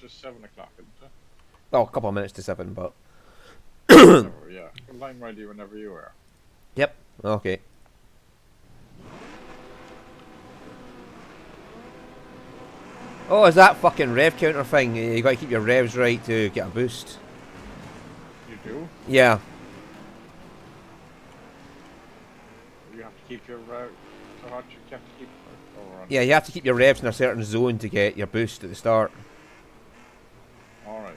just 7 o'clock, isn't it? Oh, a couple of minutes to 7, but... So, yeah, line ready whenever you are. Yep, okay. Oh, is that fucking rev counter thing? You gotta keep your revs right to get a boost. You do? Yeah. You have to keep your route. So hard you have to keep. Yeah, you have to keep your revs in a certain zone to get your boost at the start. Alright.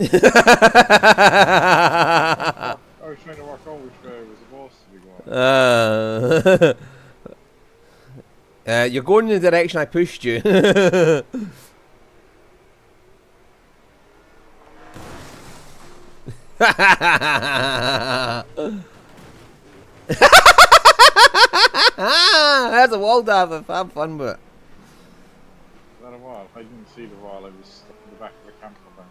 I was trying to work out which way I was supposed to be going. You're going in the direction I pushed you. That's a wall dive. Have fun with it. Is that a wall? I didn't see the wall. I was stuck in the back of the camper van.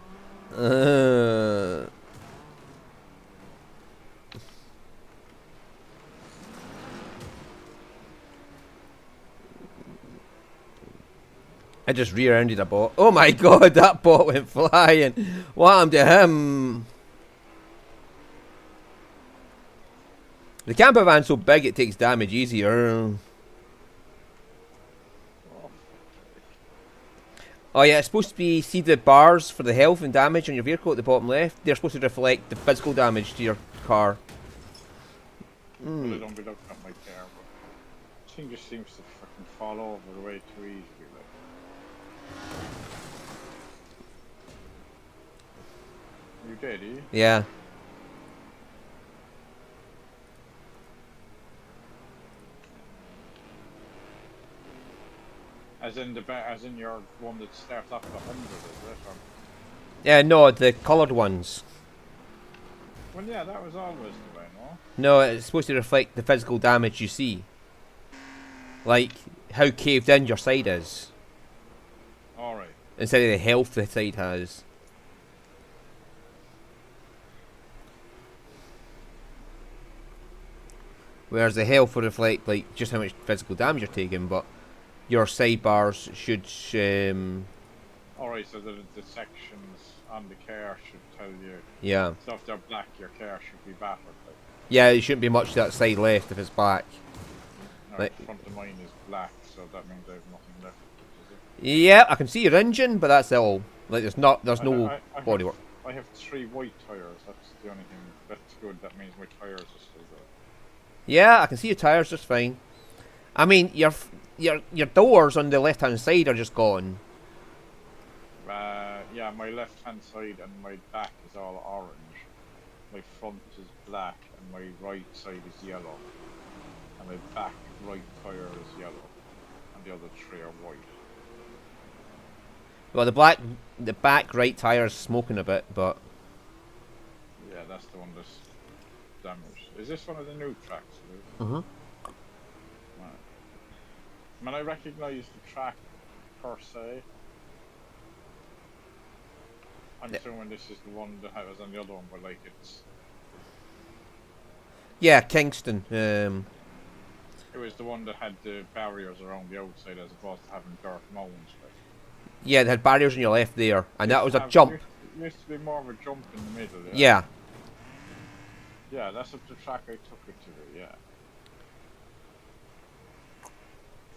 I just rear-ended a bot. Oh my god, that bot went flying. What happened to him? The camper van's so big it takes damage easier. Oh yeah, it's supposed to be, see the bars for the health and damage on your vehicle at the bottom left? They're supposed to reflect the physical damage to your car. Well, I don't be looking at my car, but this thing just seems to fucking fall over way too easily. You dead, are you? Yeah. As in your one that starts off at 100, is it? Or... Yeah, no, the coloured ones. Well, yeah, that was always the way, no? No, it's supposed to reflect the physical damage you see. Like, how caved in your side is. Alright. Instead of the health the side has. Whereas the health will reflect, like, just how much physical damage you're taking, but your sidebars should, Alright, so the sections on the car should tell you. Yeah. So if they're black, your car should be battered. Like. Yeah, it shouldn't be much to that side left if it's black. No, Like, the front of mine is black, so that means I have nothing left. yeah, I can see your engine, but that's all. Like, there's no bodywork. I have 3 white tires. That's the only thing. That's good. That means my tires are still good. Yeah, I can see your tires just fine. I mean, your doors on the left hand side are just gone. Yeah, my left hand side and my back is all orange. My front is black and my right side is yellow. And my back right tire is yellow. And the other 3 are white. Well, the back right tire is smoking a bit, but yeah, that's the one that's damaged. Is this one of the new tracks? Right. I mean, I recognise the track per se. I'm assuming this is the one that was on the other one, but like it's. Yeah, Kingston. It was the one that had the barriers around the outside as opposed to having dirt mounds. Like. Yeah, they had barriers on your left there, and that was a jump. It used to be more of a jump in the middle. Yeah. Yeah, that's what the track I took it to be, yeah.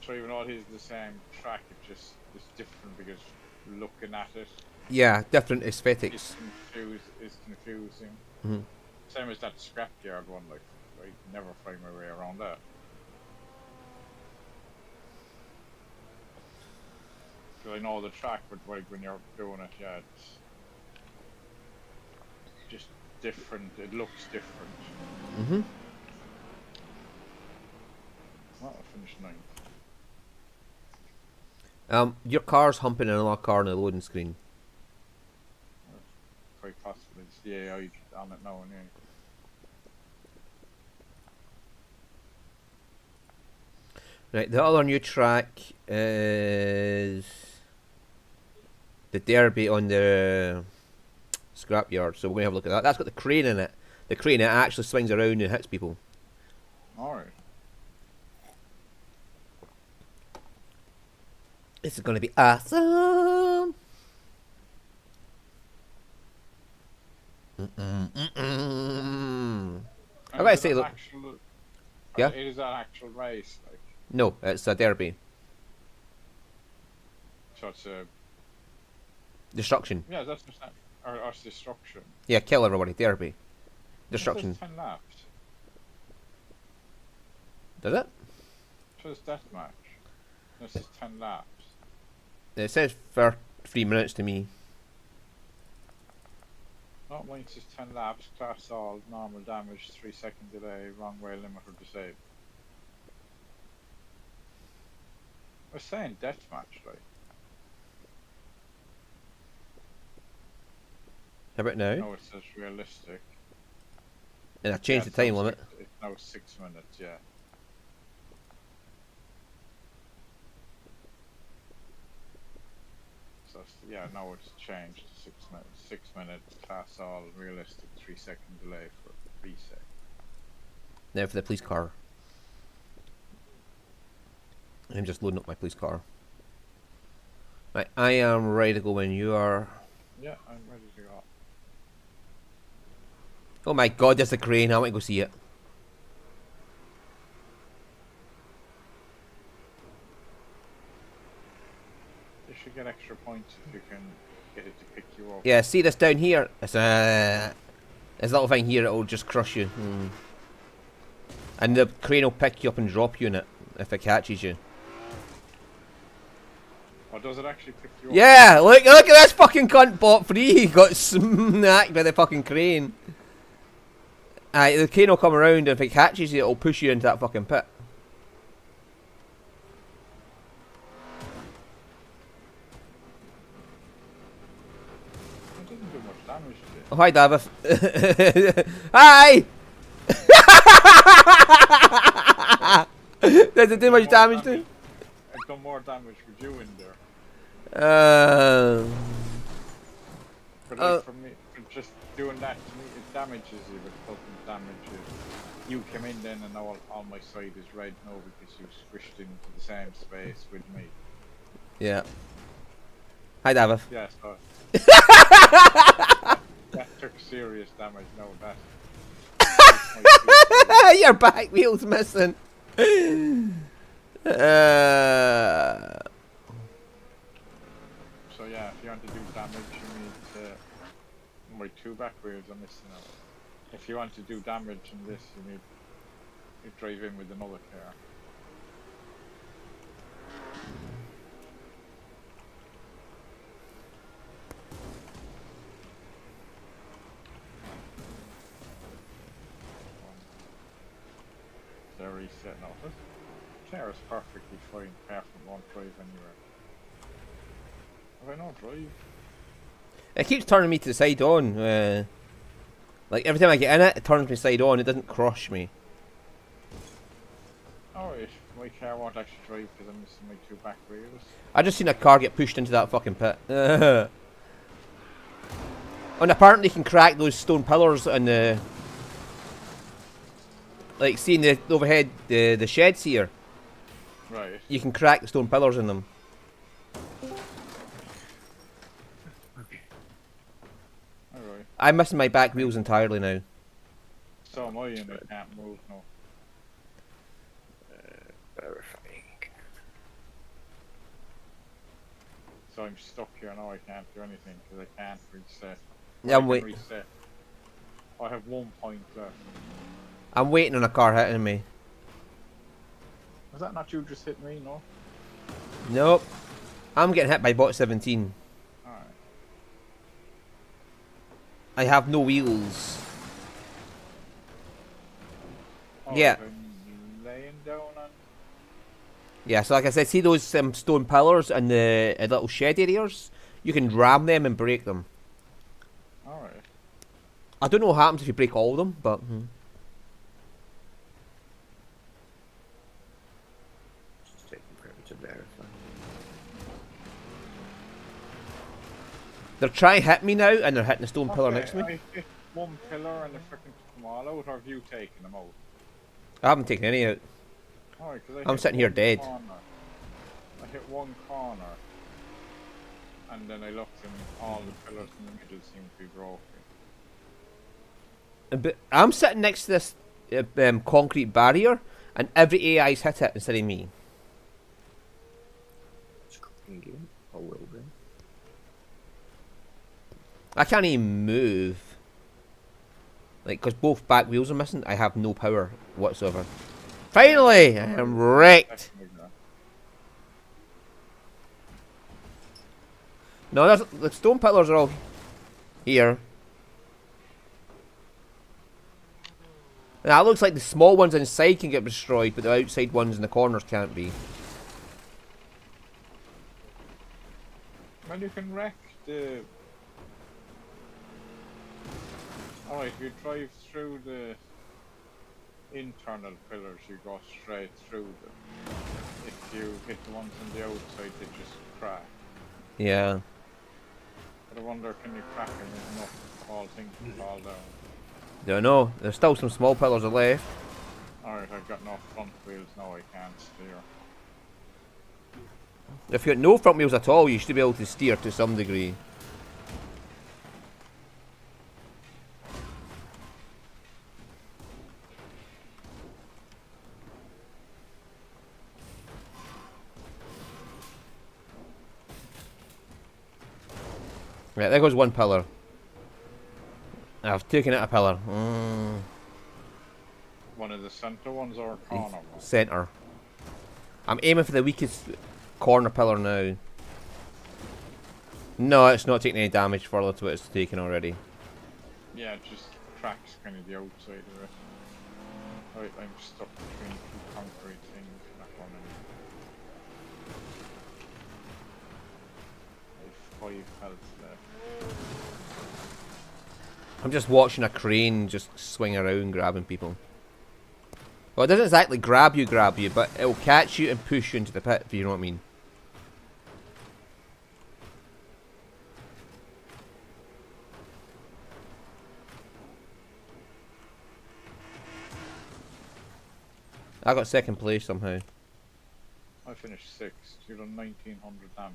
So even though it is the same track, it just is different because looking at it. Yeah, different aesthetics. It's confusing. Mm-hmm. Same as that scrapyard one, like, I never find my way around that. 'Cause I know the track, but like when you're doing it, yeah, it's just different. It looks different. Mhm. Well, I finished 9th. Your car's humping another car on the loading screen. Quite possibly. It's the AI on it now, anyway. Right, the other new track is the derby on the scrapyard. So we're gonna have a look at that. That's got the crane in it. The crane it actually swings around and hits people. Alright. This is gonna be awesome. I gotta say, look. Yeah? It is an actual race, like. No, it's a derby. So it's a. Destruction. Yeah, that's just not. Or it's destruction. Yeah, kill everybody. Derby. Destruction. It says 10 laps. Does it? It says deathmatch. This is 10 laps. It says for 3 minutes to me. Not mine says 10 laps, class all, normal damage, 3 second delay, wrong way limit or disabled. We're saying deathmatch, like. How about now? No, it says realistic. And I changed the time limit. It's now 6 minutes, yeah. So yeah, now it's changed to 6 minutes. 6 minutes, class all, realistic, 3 second delay for reset. Now for the police car. I'm just loading up my police car. Right, I am ready to go when you are. Yeah, I'm ready to go. Oh my god, there's a crane. I want to go see it. You should get extra points if you can get it to pick you up. Yeah, see this down here? It's a little thing here that will just crush you. And the crane will pick you up and drop you in it if it catches you. Or does it actually pick you up? Yeah, look at this fucking cunt bot free. He got smacked by the fucking crane. Aye, the crane will come around and if it catches you, it'll push you into that fucking pit. It doesn't do much damage to it. Oh, hi, Dafydd. Hi! Does it do much damage to you? I've done more damage with you in there. But like for me, for just doing that to me, it damages you, but it doesn't damage you. You came in then and now all my side is red now because you squished into the same space with me. Yeah. Hi, Dafydd. Yeah, so that took serious damage. No, that. Your back wheel's missing. So yeah, if you want to do damage, you need to. My 2 back wheels are missing out. If you want to do damage in this, you need to drive in with another car. They're resetting off it. Car is perfectly fine, apart from won't drive anywhere. Have I not drive? It keeps turning me to the side on. Like every time I get in it, it turns me side on. It doesn't crush me. Oh, my car won't actually drive because I'm missing my 2 back wheels. I just seen a car get pushed into that fucking pit. And apparently you can crack those stone pillars and the... Like seeing the overhead, the sheds here. Right. You can crack the stone pillars in them. Alright. I'm missing my back wheels entirely now. So am I, and I can't move now. Verifying. So I'm stuck here now, I can't do anything because I can't reset. Yeah, I can wait. reset. I have 1 point left. I'm waiting on a car hitting me. Was that not you just hit me, no? Nope. I'm getting hit by bot 17. Alright. I have no wheels. Oh, Yeah. I'm laying down on. Yeah, so like I said, see those stone pillars and the little shed areas? You can ram them and break them. Alright. I don't know what happens if you break all of them, but... It's taking forever to verify. They're trying to hit me now, and they're hitting the stone pillar next to me. I hit one pillar and they freaking took them all out, or have you taken them out? I haven't taken any out. Alright, because I'm sitting here dead. I hit one corner, and then I looked and all the pillars in the middle seem to be broken. But I'm sitting next to this concrete barrier, and every AI's hit it instead of me. It's a cooking game. Or will be. I can't even move. Like, because both back wheels are missing, I have no power whatsoever. Finally! I am wrecked! No, the stone pillars are all here. Now, it looks like the small ones inside can get destroyed, but the outside ones in the corners can't be. Well, you can wreck the... Alright, if you drive through the internal pillars, you go straight through them. If you hit the ones on the outside, they just crack. Yeah. But I wonder, can you crack them enough all things to fall down? Don't know. There's still some small pillars left. Alright, I've got no front wheels now, I can't steer. If you got no front wheels at all, you should be able to steer to some degree. Right, there goes one pillar. I've taken out a pillar. One of the centre ones or a corner one? Centre. I'm aiming for the weakest corner pillar now. No, it's not taking any damage further to what it's taken already. Yeah, it just cracks kind of the outside of it. Right, I'm stuck between two concrete things. Not going anywhere. I have 5 health left. I'm just watching a crane just swing around grabbing people. Well, it doesn't exactly grab you, but it'll catch you and push you into the pit, if you know what I mean. I got second place somehow. I finished 6th. You done 1900 damage.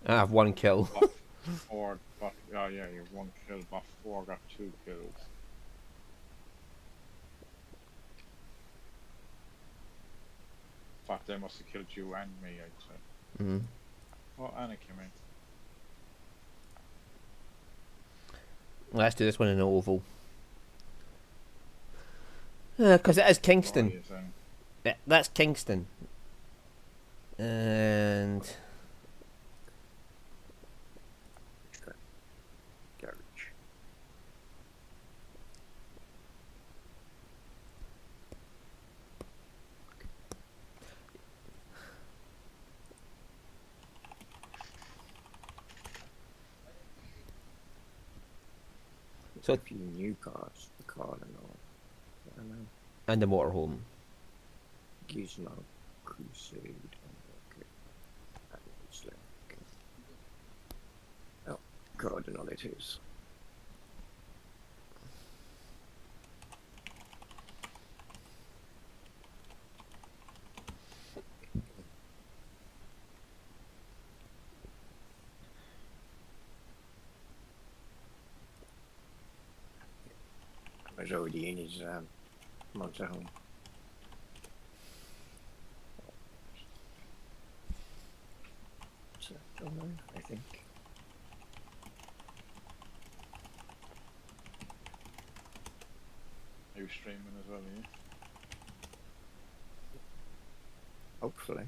I have 1 kill. Buff 4, oh yeah, you have 1 kill. Buff 4 got 2 kills. In fact, they must have killed you and me, I'd say. Mm-hmm. Oh, Anna came in. Let's do this one in an oval. Because it is Kingston. Oh, yes, Yeah, that's Kingston. And... Garage. So, a few new cars, the car and all. I don't know. and the motorhome. Gizmo, Crusade, and it's like, oh, God, and all it is. I was already in his motorhome. So, don't know, I think. Are you streaming as well, are you? Hopefully.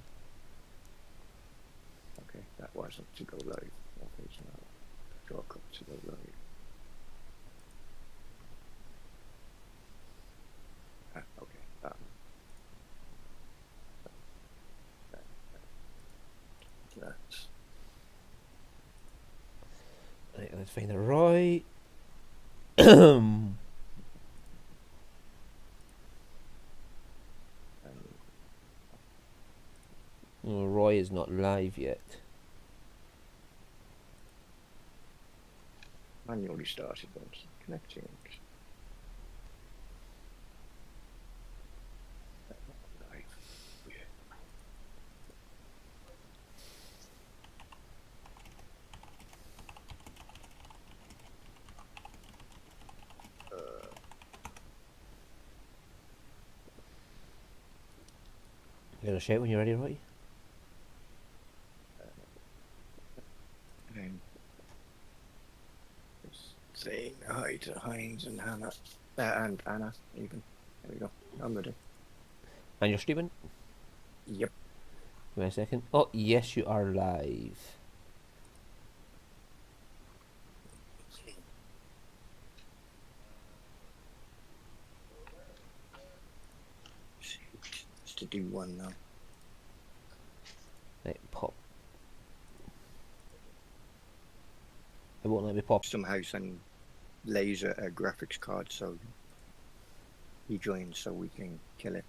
Okay. That wasn't to go live. Okay, so now Drako to go live. Okay. That's Right, let's find the Roy. Oh, Roy is not live yet. manually started once. Connecting. Live. Yeah. Give it a shout when you're ready, Roy. Saying hi to Heinz and Hannah. And Anna, even. There we go. I'm ready. And you're streaming? Yep. Wait a second. Oh, yes, you are live. Just to do one now. Right, pop. It won't let me pop. Somehow send Laser a graphics card so he joins so we can kill it.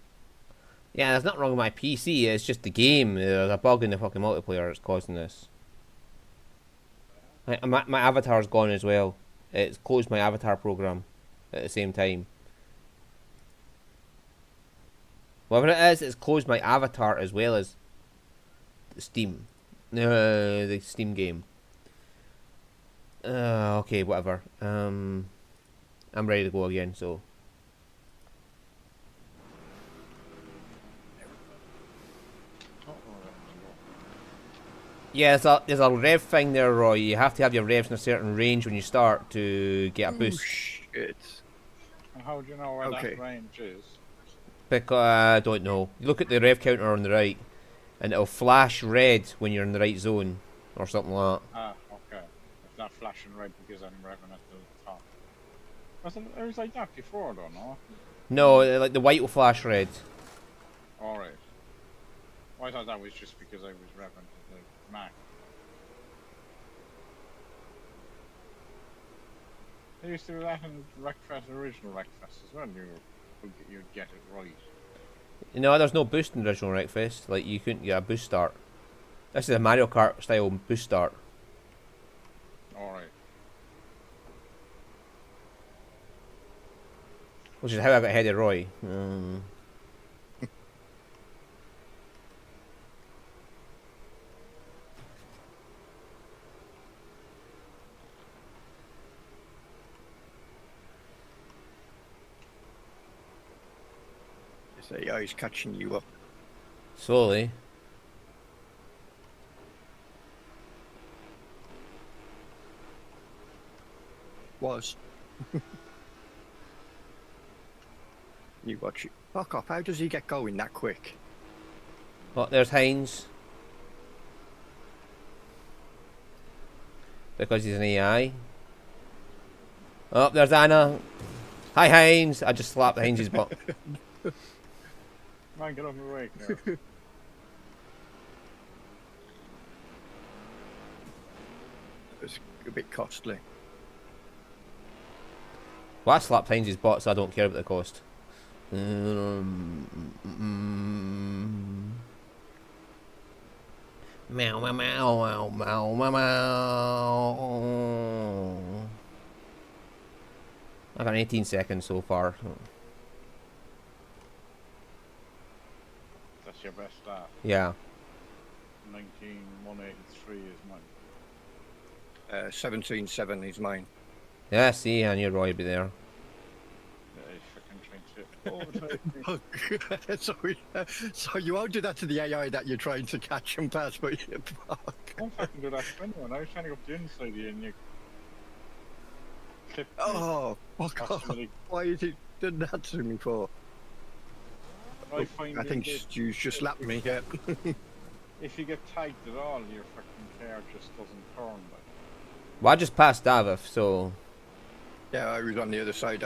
Yeah, there's nothing wrong with my PC, it's just the game. There's a bug in the fucking multiplayer that's causing this. My avatar's gone as well. It's closed my avatar program at the same time. Whatever it is, it's closed my avatar as well as Steam. The Steam game. Okay, whatever. I'm ready to go again, so. Yeah, there's a rev thing there, Roy. You have to have your revs in a certain range when you start to get a boost. Oh, shit. And how do you know where that range is? Because I don't know. You look at the rev counter on the right, and it'll flash red when you're in the right zone, or something like that. Ah, okay. It's not flashing red because I'm revving at the top. It was like that before, though, no? No, like the white will flash red. Alright. Well, I thought that was just because I was revving to the max. They used to do that in Wreckfest, original Wreckfest as well. You'd get it right. No, there's no boost in the original Wreckfest. Like, you couldn't get a boost start. This is a Mario Kart style boost start. Alright. Which is how I got ahead of Roy. So yeah, he's catching you up. Slowly. Was. You watch it. Fuck off, how does he get going that quick? Oh, there's Heinz. Because he's an AI. Oh, there's Anna. Hi, Heinz. I just slapped Heinz's butt. Man, get off my way now. It's a bit costly. Well, I slapped Heinz's butt, so I don't care about the cost. Meow, meow, meow, meow, meow, meow. I've got 18 seconds so far. That's your best start. Yeah. 19183 is mine. 17.7 is mine. Yeah, see, I knew Roy would be there. So you won't do that to the AI that you're trying to catch and pass, but you fuck. I won't fucking do that to anyone. I was trying to go up the inside of you and you clipped me. Oh, fuck off. Why is it done that to me for? I I think Stu's just slapped me, yeah. If you get tagged at all, your fucking car just doesn't turn. Like. Well, I just passed Dafydd, so... Yeah, I was on the other side.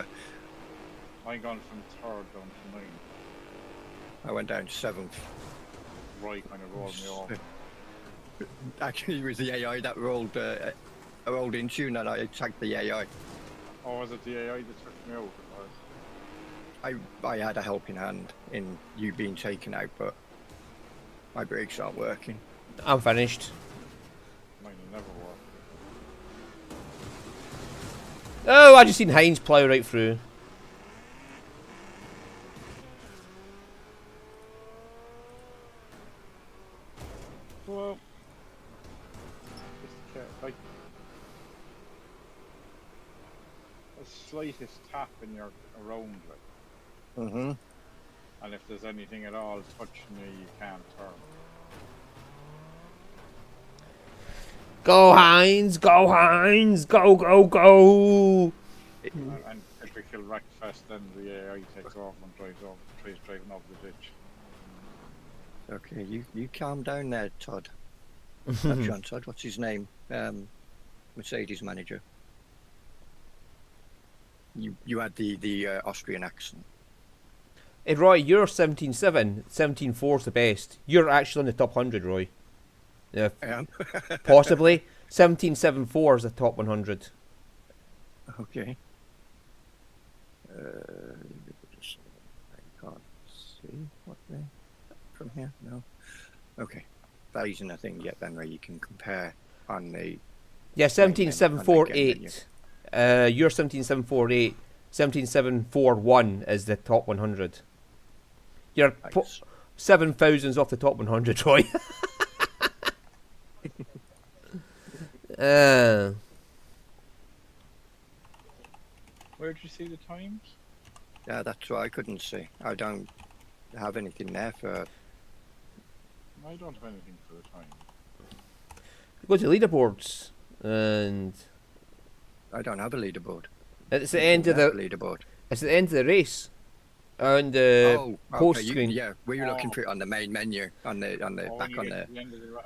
I gone from 3rd down to 9th. I went down to 7th. Roy kind of rolled me off. Actually, it was the AI that rolled into you, and I attacked the AI. Oh, was it the AI that took me out? I had a helping hand in you being taken out, but my brakes aren't working. I'm finished. Mine will never work. Oh, I just seen Heinz plough right through. Well, just like the slightest tap and you're around, like. Mm-hmm. And if there's anything at all touching you, you can't turn. Go Heinz! Go Heinz! Go, go, go! And typical Wreckfest, then the AI takes off and tries driving off the ditch. Okay, you calm down there, Todd. Not John Todd, what's his name? Mercedes manager. You had the Austrian accent. Hey Roy, you're 17.7. 17.4 is the best. You're actually in the top 100, Roy. Yeah, I am. possibly. 17.74 is the top 100. Okay. I can't see what they from here. No. Okay. That isn't a thing yet. Then where you can compare on the. Yeah, 17.748. You're 17.748. 17.741 is the top 100. You're Nice. 7,000s off the top 100, Roy. Where did you see the times? Yeah, that's what I couldn't see. I don't have anything there for. I don't have anything for the time. Go to leaderboards, and I don't have a leaderboard. it's the end of the leaderboard. it's the end of the race, on the post okay, screen. yeah, we were looking for it on the main menu, on the back on the.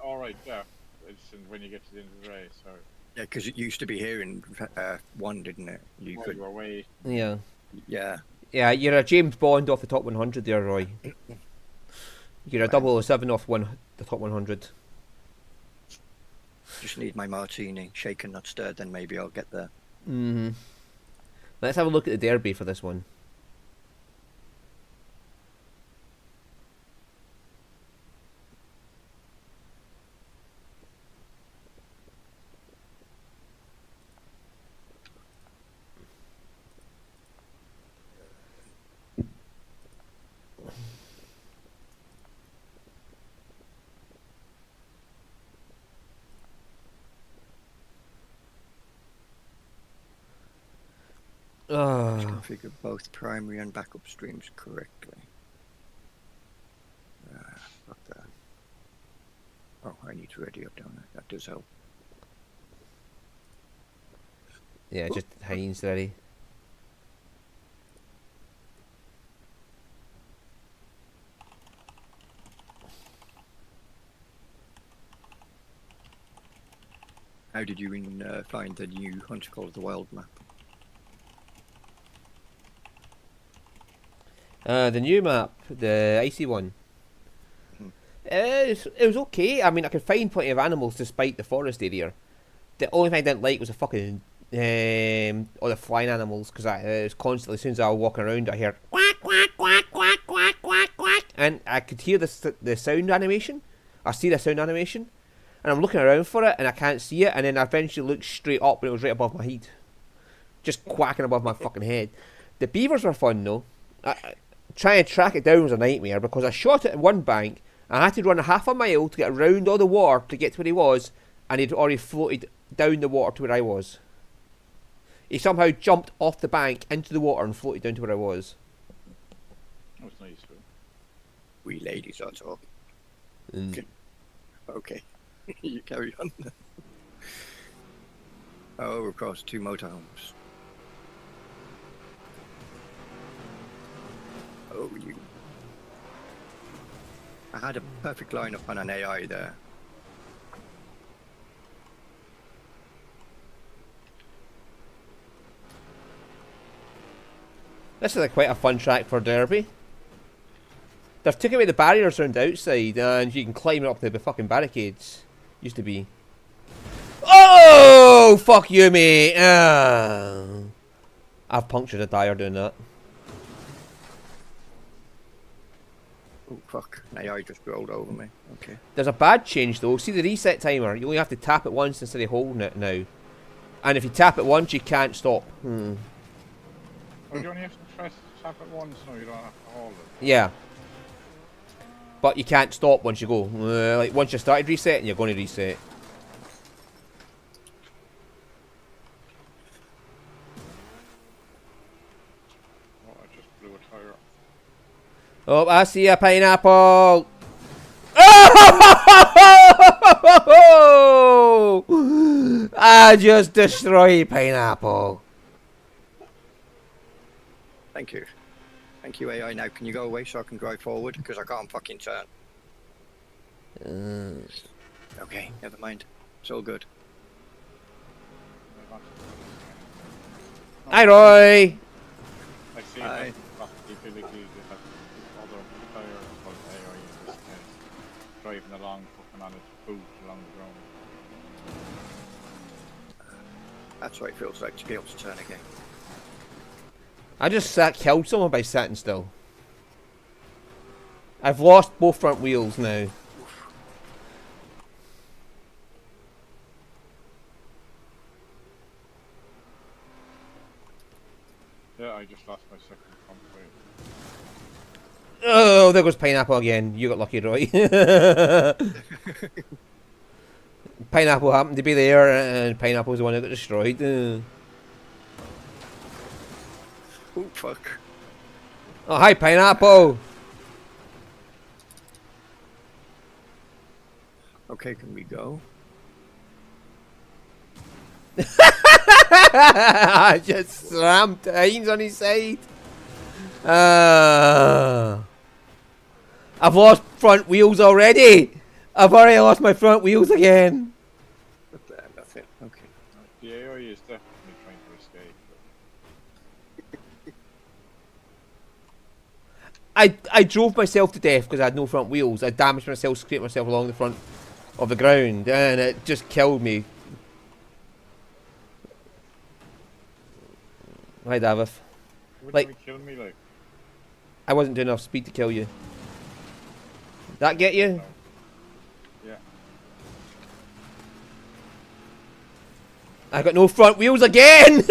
All right, yeah. It's when you get to the end of the race. Sorry. Yeah, because it used to be here in one, didn't it? You could. You were way. Yeah, Yeah. yeah. You're a James Bond off the top 100 there, Roy. You're a 007 off the top 100. Just need my martini, shaken not stirred. Then maybe I'll get there. Mm-hmm. Let's have a look at the derby for this one. Configure both primary and backup streams correctly. Fuck that. Oh, I need to ready up, don't I? That does help. Yeah, just Heinz ready. How did you find the new Hunter Call of the Wild map? The new map, the icy one. It was okay. I mean, I could find plenty of animals despite the forest area. The only thing I didn't like was the fucking all the flying animals, because it was constantly, as soon as I was walking around, I heard quack quack quack quack quack quack quack, and I could hear the sound animation. I see the sound animation, and I'm looking around for it, and I can't see it, and then I eventually looked straight up, and it was right above my head, just quacking above my fucking head. The beavers were fun though. Trying to track it down was a nightmare, because I shot it in one bank. I had to run half a mile to get around all the water to get to where he was, and he'd already floated down the water to where I was. He somehow jumped off the bank into the water and floated down to where I was. That was nice, though. We ladies are talking. Okay. You carry on. Oh, across 2 motorhomes. Oh, you. I had a perfect lineup on an AI there. This is quite a fun track for Derby. They've taken away the barriers around the outside and you can climb up the fucking barricades. Used to be. Oh, fuck you, mate. I've punctured a tire doing that. Oh fuck, an AI just rolled over me. Okay. There's a bad change though. See the reset timer? You only have to tap it once instead of holding it now. And if you tap it once, you can't stop. Oh, you only have to tap it once, no, you don't have to hold it. Yeah. But you can't stop once you go. Like once you started resetting, you're going to reset. Oh, I just blew a tire. Oh, I see a pineapple. Oh! I just destroyed pineapple. Thank you. Thank you, AI. Now, can you go away so I can drive forward? Because I can't fucking turn. Okay, never mind. It's all good. Hi, Roy. I see Hi. that the ability to have other tires, but AI in this case, driving along, fucking on its boot along the ground. That's what it feels like to be able to turn again. I just killed someone by sitting still. I've lost both front wheels now. Yeah, I just lost my second front wheel. Oh, there goes pineapple again. You got lucky, Roy. Pineapple happened to be there, and pineapple was the one that got destroyed. Oh fuck. Oh, hi, pineapple. Okay, can we go? I just slammed Hines on his side. I've lost front wheels already. I've already lost my front wheels again. Nothing. Okay. The AI is definitely trying to escape. I drove myself to death because I had no front wheels. I damaged myself, scraped myself along the front of the ground, and it just killed me. Hi, Dafydd. Wouldn't Like- you kill me, like? I wasn't doing enough speed to kill you. That get you? No. Yeah. I got no front wheels again!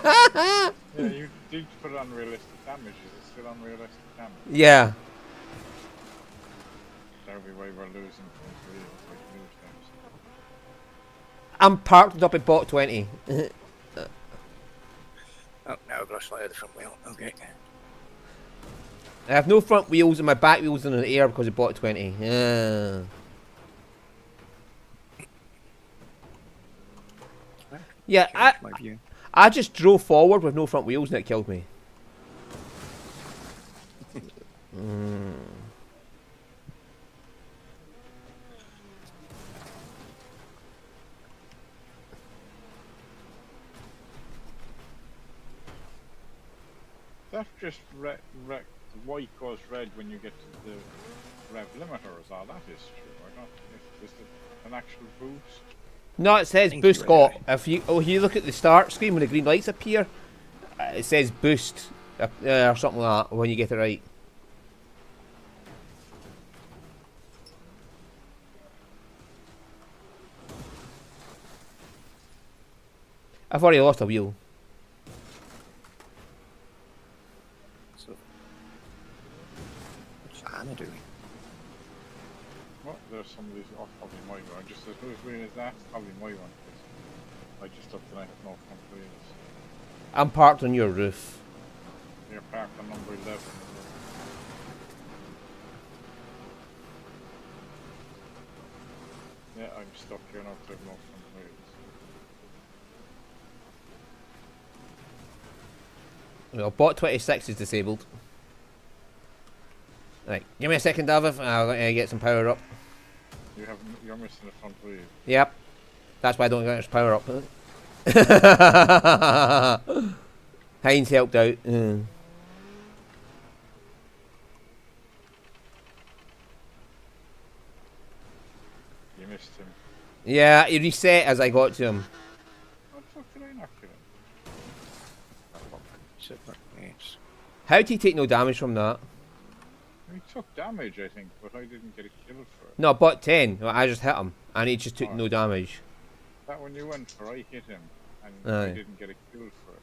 Yeah, you did put unrealistic damage. Is it still unrealistic damage? Yeah. Derby way we're losing front wheels, like lose things. I'm parked up at bot 20. Oh, now I've lost my other front wheel. Okay. I have no front wheels and my back wheels are in the air because of bot 20. Yeah. Yeah, Change my view. I just drove forward with no front wheels and it killed me. That just the white goes red when you get to the rev limiter, is all that is true, or not? Is it an actual boost? No, it says Thank boost you, got. AI. If you look at the start screen when the green lights appear, it says boost or something like that when you get it right. I've already lost a wheel. So, what's Anna doing? Well, there's somebody's off, probably my one. Just as whose wheel is that? Probably my one. 'Cause I just looked and I have no front wheels. I'm parked on your roof. You're parked on number 11. Yeah, I'm stuck here now because I have no front wheels. Well, bot 26 is disabled. Right, give me a second, Dafydd. I'll get some power up. You're missing the front wheel. Yep. That's why I don't get much power up. Heinz helped out. You missed him. Yeah, he reset as I got to him. What the fuck did I knock him? Sit back, yes. How did he take no damage from that? He took damage, I think, but I didn't get a kill for it. No, but 10. Well, I just hit him, and he just took no damage. That one you went for, I hit him, and Aye. I didn't get a kill for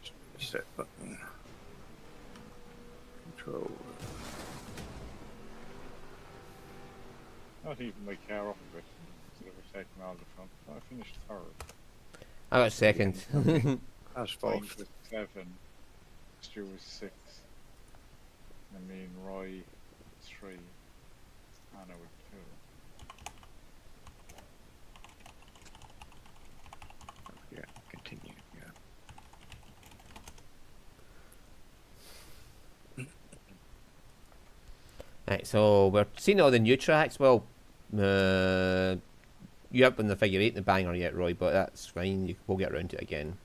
it. Set button. Control. Not even my car up a bit, instead of taking all the front. I finished third. I got second. That's Mine fourth. was 7, Stu was 6, and me and Roy 3, Anna with 2. Yeah, continue. Yeah. Right, so we're seeing all the new tracks. Well, you haven't done the figure 8 in the banger yet, Roy, but that's fine. We'll get around to it again.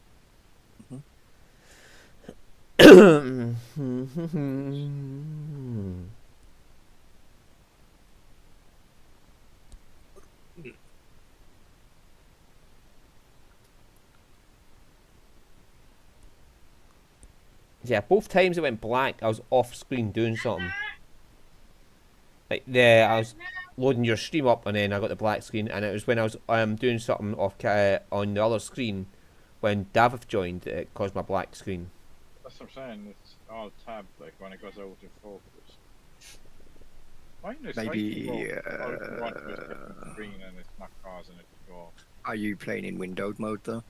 Yeah, both times it went black, I was off screen doing something. Like I was loading your stream up, and then I got the black screen, and it was when I was doing something off on the other screen when Dafydd joined, it caused my black screen. That's what I'm saying, it's all tabbed, like, when it goes out of focus. Mine is Maybe, green and it's not causing it to go off. Are you playing in windowed mode though?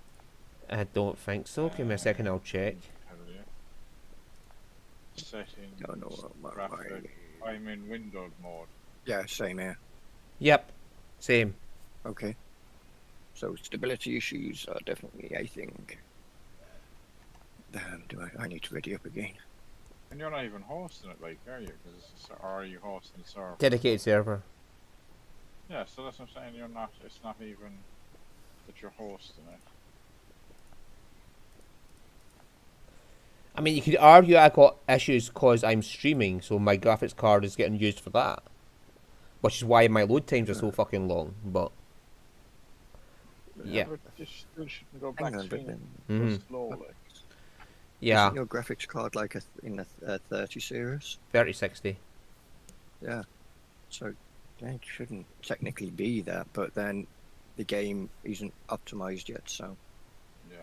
I don't think so. Give me a second, I'll check. Settings, Don't know what graphic. I'm in windowed mode. Yeah, same here. Yep, same. Okay. So stability issues are definitely a thing. Damn, I need to ready up again. And you're not even hosting it, like, are you? Or are you hosting the server? Dedicated server. Yeah, so that's what I'm saying. It's not even that you're hosting it. I mean, you could argue I got issues because I'm streaming, so my graphics card is getting used for that. Which is why my load times are so fucking long, but... Yeah. But you still shouldn't go Hang back on, but to then go slowly. Yeah, isn't your graphics card like in a 30 series? 3060. Yeah. So it shouldn't technically be that, but then the game isn't optimized yet, so Yeah.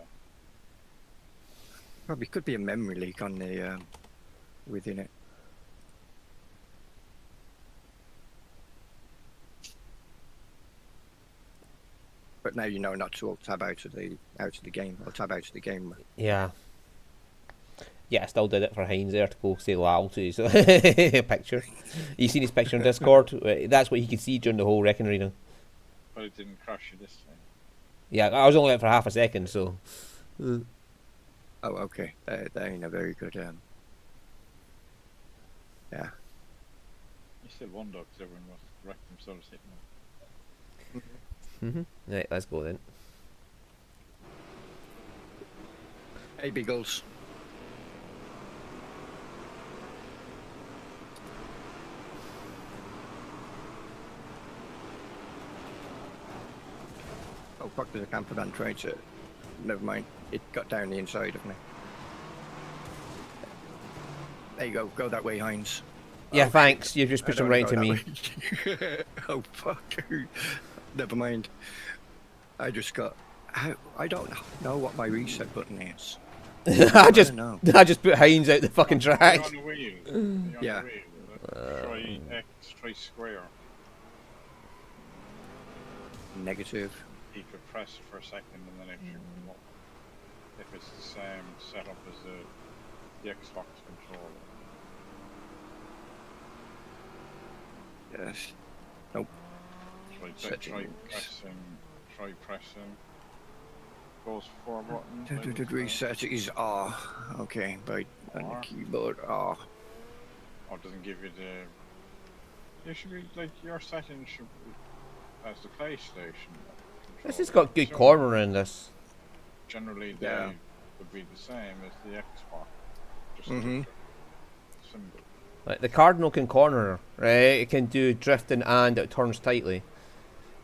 probably could be a memory leak on the within it. But now you know not to tab out of the game or tab out of the game. Yeah. Yeah, I still did it for Heinz there to go say lol to his picture. You seen his picture on Discord? That's what he could see during the whole Wrecking Arena. But it didn't crash you this time. Yeah, I was only out for half a second, so... Oh, okay. They're in a very good. Yeah. You still won though, because everyone was wrecked themselves hitting them. Right, let's go then. Hey, Beagles. Oh, fuck, there's a camper van trying to... Never mind. It got down the inside of me. There you go. Go that way, Heinz. Yeah, Oh, thanks. You've just pushed I him don't right to wanna me. go that way. Oh, fuck. Never mind. I just got... I don't know what my reset button is. I just put Heinz out the fucking You're track. on the wheel. You're on Yeah. the wheel. Try X, try square. Negative. You could press it for a second and then it should come up. If it's the same setup as the Xbox controller. Yes. Nope. Try Settings. pressing. Those four buttons. I would say. Reset is R. Okay, by on the R. keyboard R. Or it doesn't give you the. You should be like your settings should be as the PlayStation. This has controller. got good So corner in this. Generally, Yeah. they would be the same as the Xbox. Just Mhm. different symbol. Like the cardinal can corner, right? It can do drifting and it turns tightly,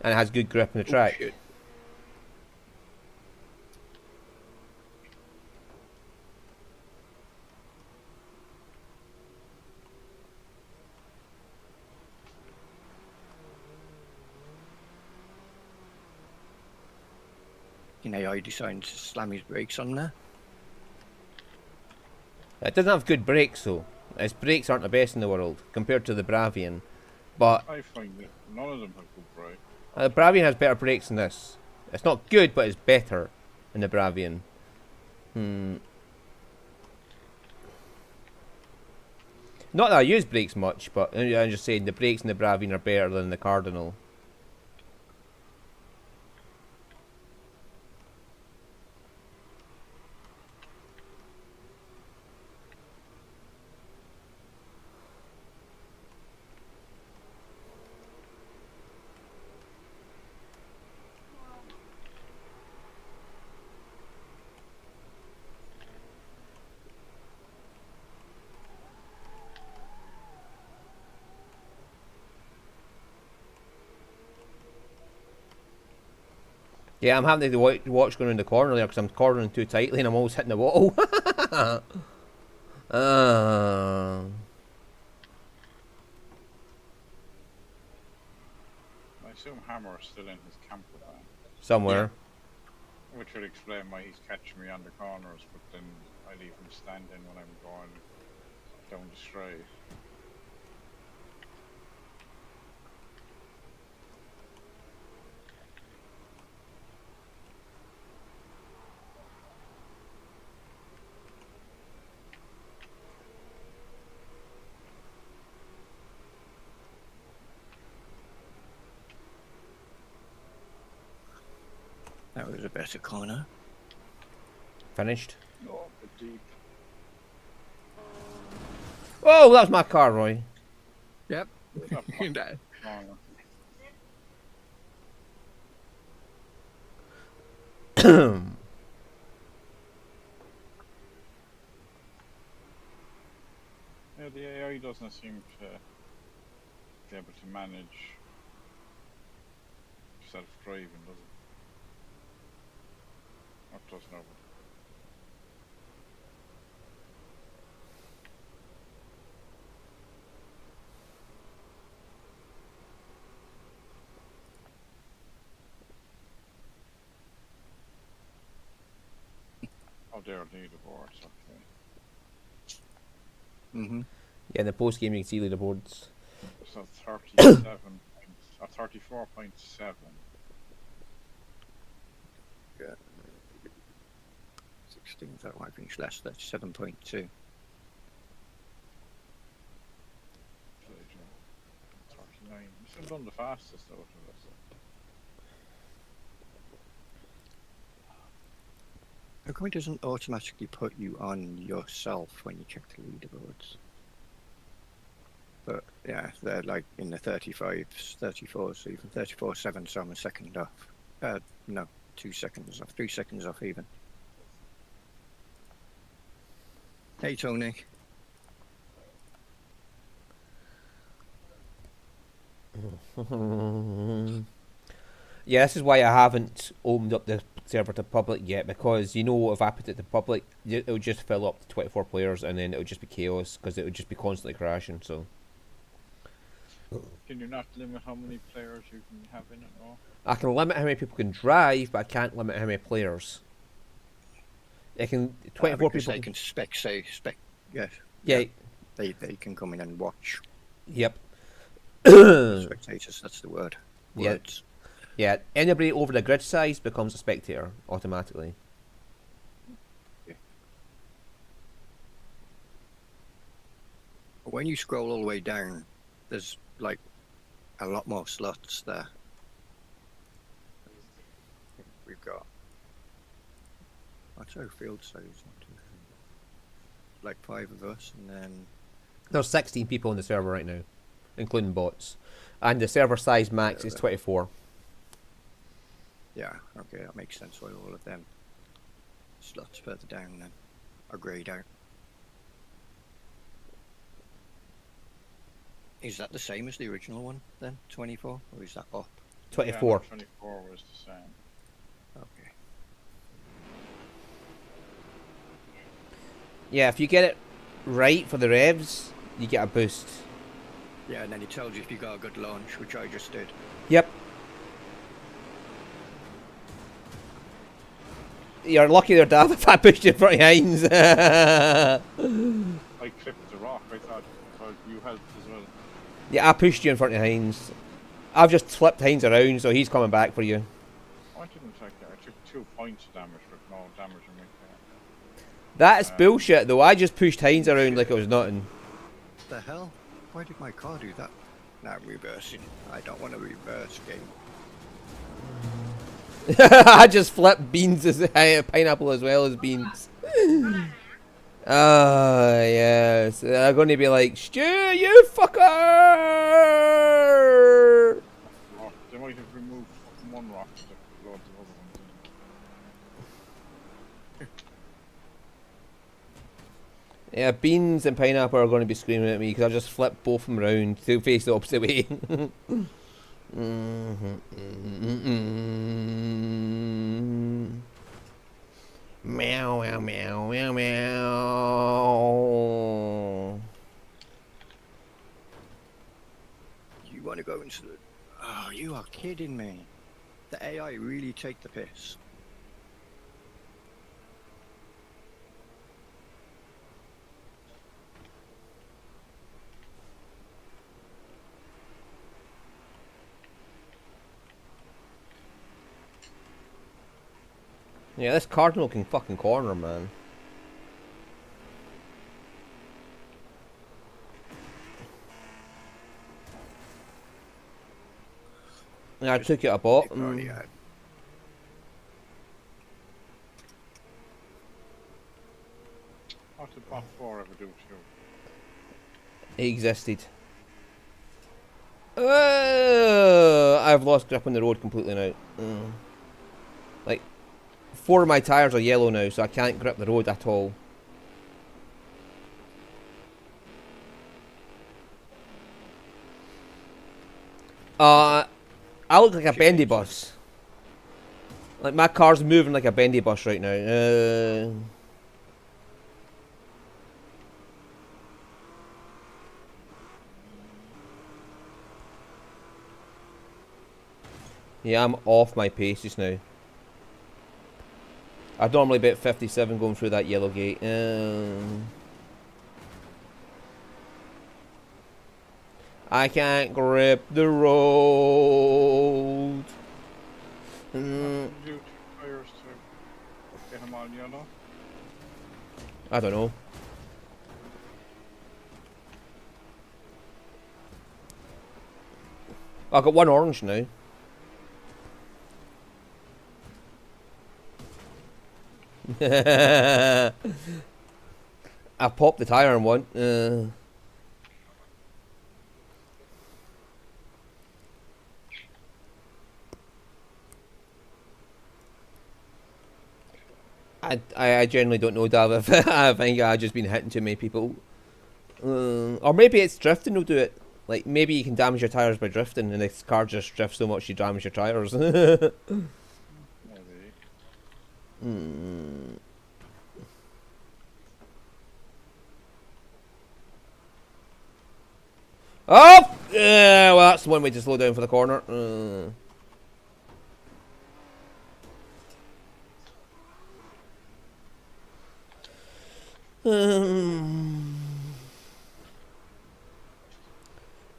and it has good grip on the track. Shit. AI decided to slam his brakes on there. It doesn't have good brakes though. Its brakes aren't the best in the world compared to the Bravian, but I find that none of them have good brakes. the Bravian has better brakes than this. It's not good, but it's better than the Bravian. Not that I use brakes much, but I'm just saying the brakes in the Bravian are better than the Cardinal. Yeah, I'm having to watch going around the corner there because I'm cornering too tightly and I'm always hitting the wall. I assume Hammer is still in his camper van, Somewhere. which would explain why he's catching me on the corners, but then I leave him standing when I'm going down the straight. That was a better corner. Finished. Oh, a bit deep. Oh, that was my car, Roy. Yep. Not much That- corner. Yeah, the AI doesn't seem to be able to manage self-driving, does it? Or does no. Oh, they're leaderboards, okay. Mhm. Yeah, in the post game you can see leaderboards. So 37 points, 34.7. Yeah. 16. That might finish less. That's 7.2. 39. You should have done the fastest out of this. How come it doesn't automatically put you on yourself when you check the leaderboards? But yeah, they're like in the 35s, 34s, even 34.7, so I'm a second off. No, 2 seconds off, 3 seconds off even. Hey, Tony. Yeah, this is why I haven't opened up the server to public yet, because you know if I put it to public, it'll just fill up to 24 players and then it'll just be chaos because it would just be constantly crashing. So Can you not limit how many players you can have in it? No? I can limit how many people can drive, but I can't limit how many players. I can 24 because people. they can spec. Yes. Yeah. They can come in and watch. Yep. Spectators. That's the word. Yeah. Words. Yeah. Anybody over the grid size becomes a spectator automatically. When you scroll all the way down, there's like a lot more slots there. We've got What's our field size? 1, 2, 3. Like 5 of us, and then There's 16 people on the server right now, including bots. And the server size max is 24. yeah, okay, that makes sense. Why all of them slots further down then are greyed out. Is that the same as the original one then? 24, or is that up? 24. Yeah, 24 was the same. Okay. Yeah, if you get it right for the revs, you get a boost. Yeah, and then it tells you if you got a good launch, which I just did. Yep. You're lucky there, Dav, if I pushed you in front of Heinz. I clipped the rock. I thought you helped as well. Yeah, I pushed you in front of Heinz. I've just flipped Heinz around, so he's coming back for you. I didn't take that. I took 2 points of damage, but no damage in my car. That's bullshit, though. I just pushed Heinz around like it was nothing. The hell? Why did my car do that? Now I'm reversing. I don't want to reverse, game. I just flipped beans as pineapple as well as beans. Ah, yes. They're going to be like, Stu, you fucker! Rock. They might have removed fucking one rock to load the other ones in. Yeah, beans and pineapple are going to be screaming at me because I just flipped both of them around to face the opposite way. Meow, meow, meow, meow, meow. You want to go into the... Oh, you are kidding me. The AI really take the piss. Yeah, this cardinal can fucking corner, man. Yeah, I took it a bot. Yeah. What did bot 4 ever do to you? It existed. I've lost grip on the road completely now. Like, 4 of my tyres are yellow now, so I can't grip the road at all. I look like a bendy bus. Like, my car's moving like a bendy bus right now. Yeah, I'm off my pace just now. I'd normally be at 57 going through that yellow gate. I can't grip the road. What did you do to tires to get them on yellow? I don't know. I've got 1 orange now. I popped the tyre in one. I generally don't know, Dav. I think I've just been hitting too many people. Or maybe it's drifting will do it. Like, maybe you can damage your tyres by drifting, and this car just drifts so much you damage your tyres. Maybe. Oh! Yeah, well, that's one way to slow down for the corner.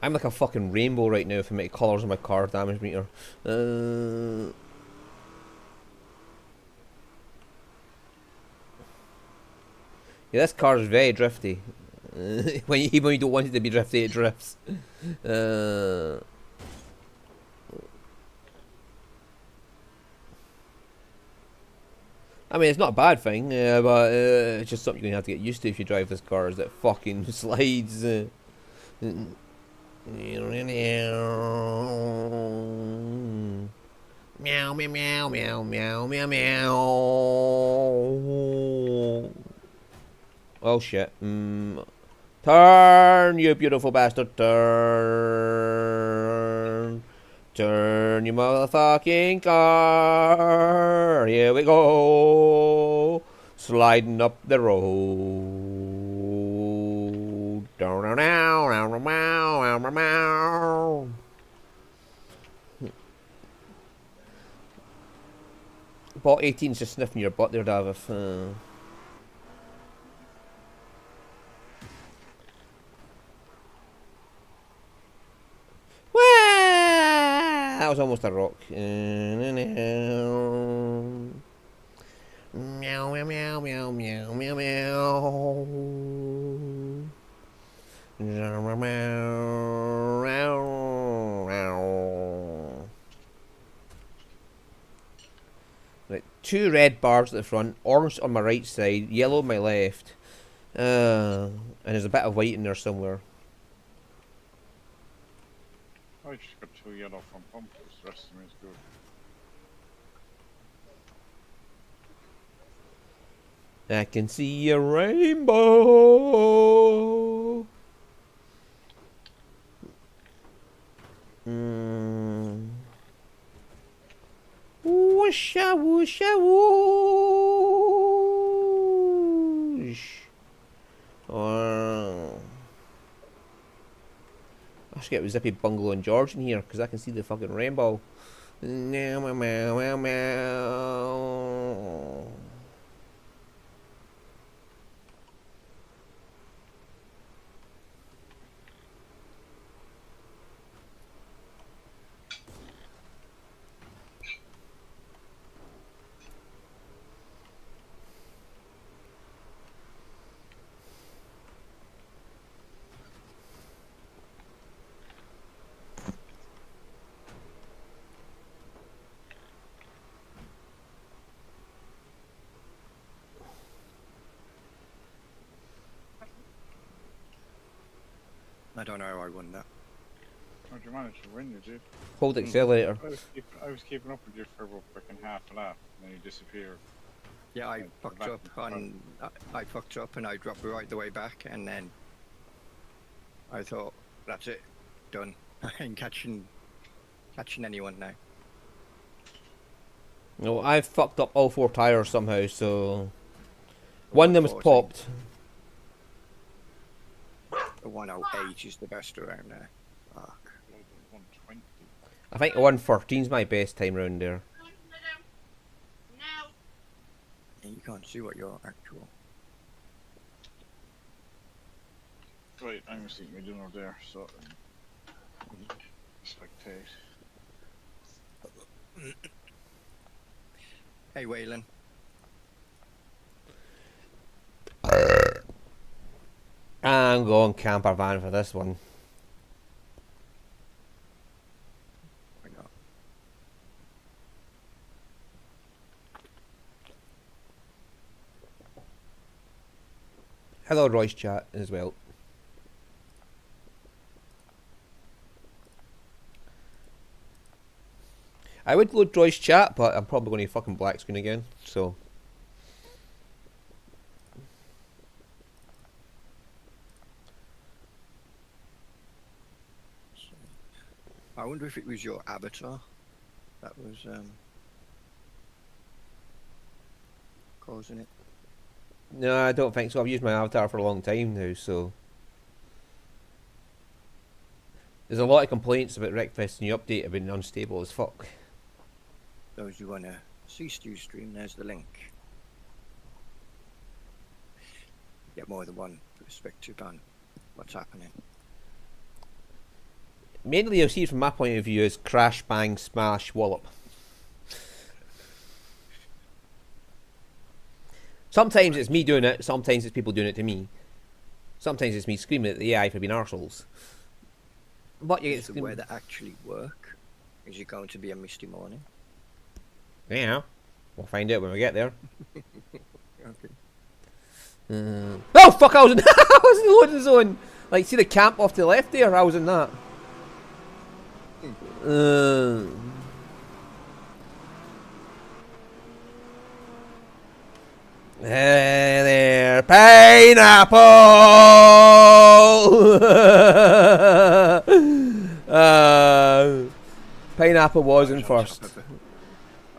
I'm like a fucking rainbow right now if I make colours on my car damage meter. Yeah, this car is very drifty. Even when you don't want it to be drifty, it drifts. I mean, it's not a bad thing, but it's just something you're going to have to get used to if you drive this car, is that fucking slides. Meow, meow, meow, meow, meow, meow, meow. Oh shit. Turn, you beautiful bastard, turn. Turn, you motherfucking car. Here we go. Sliding up the road. Down, down, down, down, down, down, down, down. Bot 18's just sniffing your butt there, Dafydd. That was almost a rock. Meow, meow, meow, meow, meow, meow, meow. Right, 2 red bars at the front, orange on my right side, yellow on my left, and there's a bit of white in there somewhere. I just got 2 yellow from bumpers, the rest of me is good. I can see a rainbow. Whoosha, whoosha, whoosh. Oh. I should get with Zippy Bungalow and George in here because I can see the fucking rainbow. Meow, meow, meow, meow, meow. I don't know how I won that. How'd you manage to win, did you? Hold accelerator. I was keeping up with you for about freaking half a lap, and then you disappeared. Yeah, I fucked up and I dropped right the way back, and then I thought, that's it, done. I ain't catching anyone now. No, I fucked up all 4 tires somehow, so one of them was 140. popped. The 108 is the best around there. Fuck. 120. I think 113's my best time round there. And you can't see what your actual. Right, I'm just eating my dinner there, so spectate. Hey, Waylon. I'm going camper van for this one. Why not? Hello, Roy's chat as well. I would load Roy's chat, but I'm probably going to fucking black screen again, so. I wonder if it was your avatar that was causing it. No, I don't think so. I've used my avatar for a long time now, so. There's a lot of complaints about Wreckfest and the update have been unstable as fuck. Those who want to see Stu's stream, there's the link. Get more than one perspective on what's happening. Mainly you'll see it from my point of view as crash, bang, smash, wallop. Sometimes it's me doing it, sometimes it's people doing it to me. Sometimes it's me screaming at the AI for being arseholes. But you get Does the weather actually work? Is it going to be a misty morning? Yeah. We'll find out when we get there. Okay. Oh fuck! I was in, I was in the loading zone. Like, see the camp off to the left there? I was in that. Hey there, pineapple! Pineapple was in first.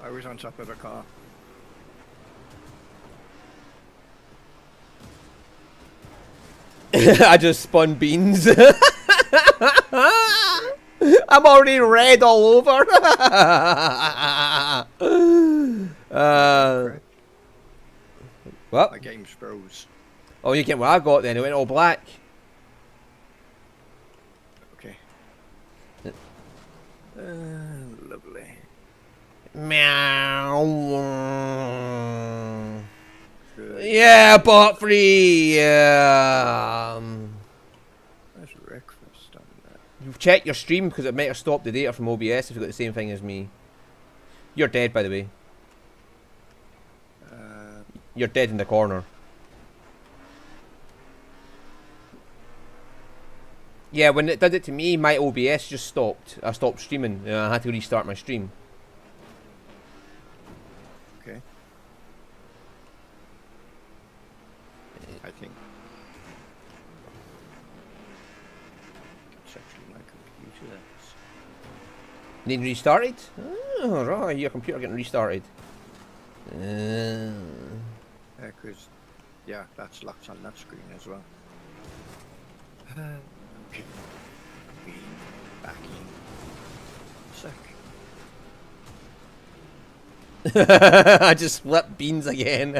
I was on top of a car. I just spun beans. I'm already red all over. What? My game's froze. Oh, you get what I got then. It went all black. Okay. Lovely. Meow. Good. Yeah, bot free. Yeah. There's Wreckfest on that. You've checked your stream because it might have stopped the data from OBS if you've got the same thing as me. You're dead, by the way. You're dead in the corner. Yeah, when it did it to me, my OBS just stopped. I stopped streaming. I had to restart my stream. Okay. I think it's actually my computer that's... Need restarted? Oh, right, your computer getting restarted. Because, yeah, that's locked on that screen as well. Okay. Be back in a sec. I just flipped beans again.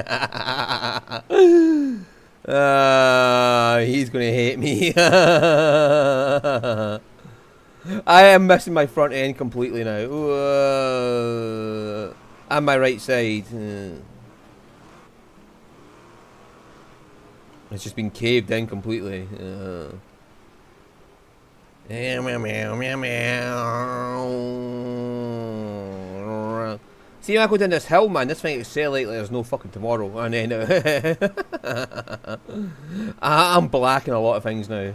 He's gonna hate me. I am missing my front end completely now. And my right side. It's just been caved in completely. Meow, meow, meow, meow, meow. See, when I go down this hill, man, this thing is sail like there's no fucking tomorrow. And then I'm black in a lot of things now.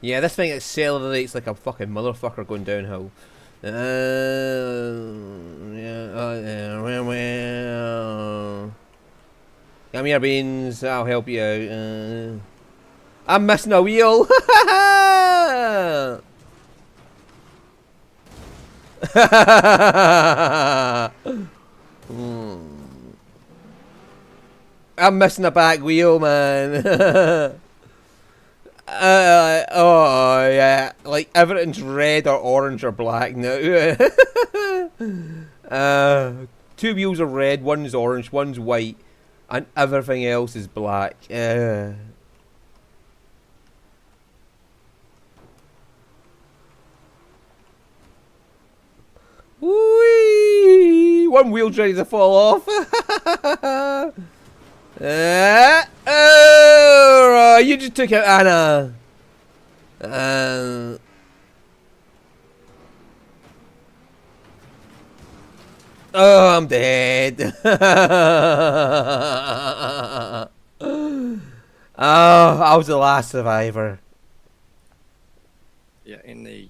Yeah, this thing accelerates like a fucking motherfucker going downhill. Come here, beans. I'll help you out. I'm missing a wheel. I'm missing a back wheel, man. Oh yeah, like everything's red or orange or black now. Two wheels are red, one's orange, one's white, and everything else is black. Whee! One wheel's ready to fall off. Oh, you just took out Anna. Oh, I'm dead. Oh, I was the last survivor. Yeah, in the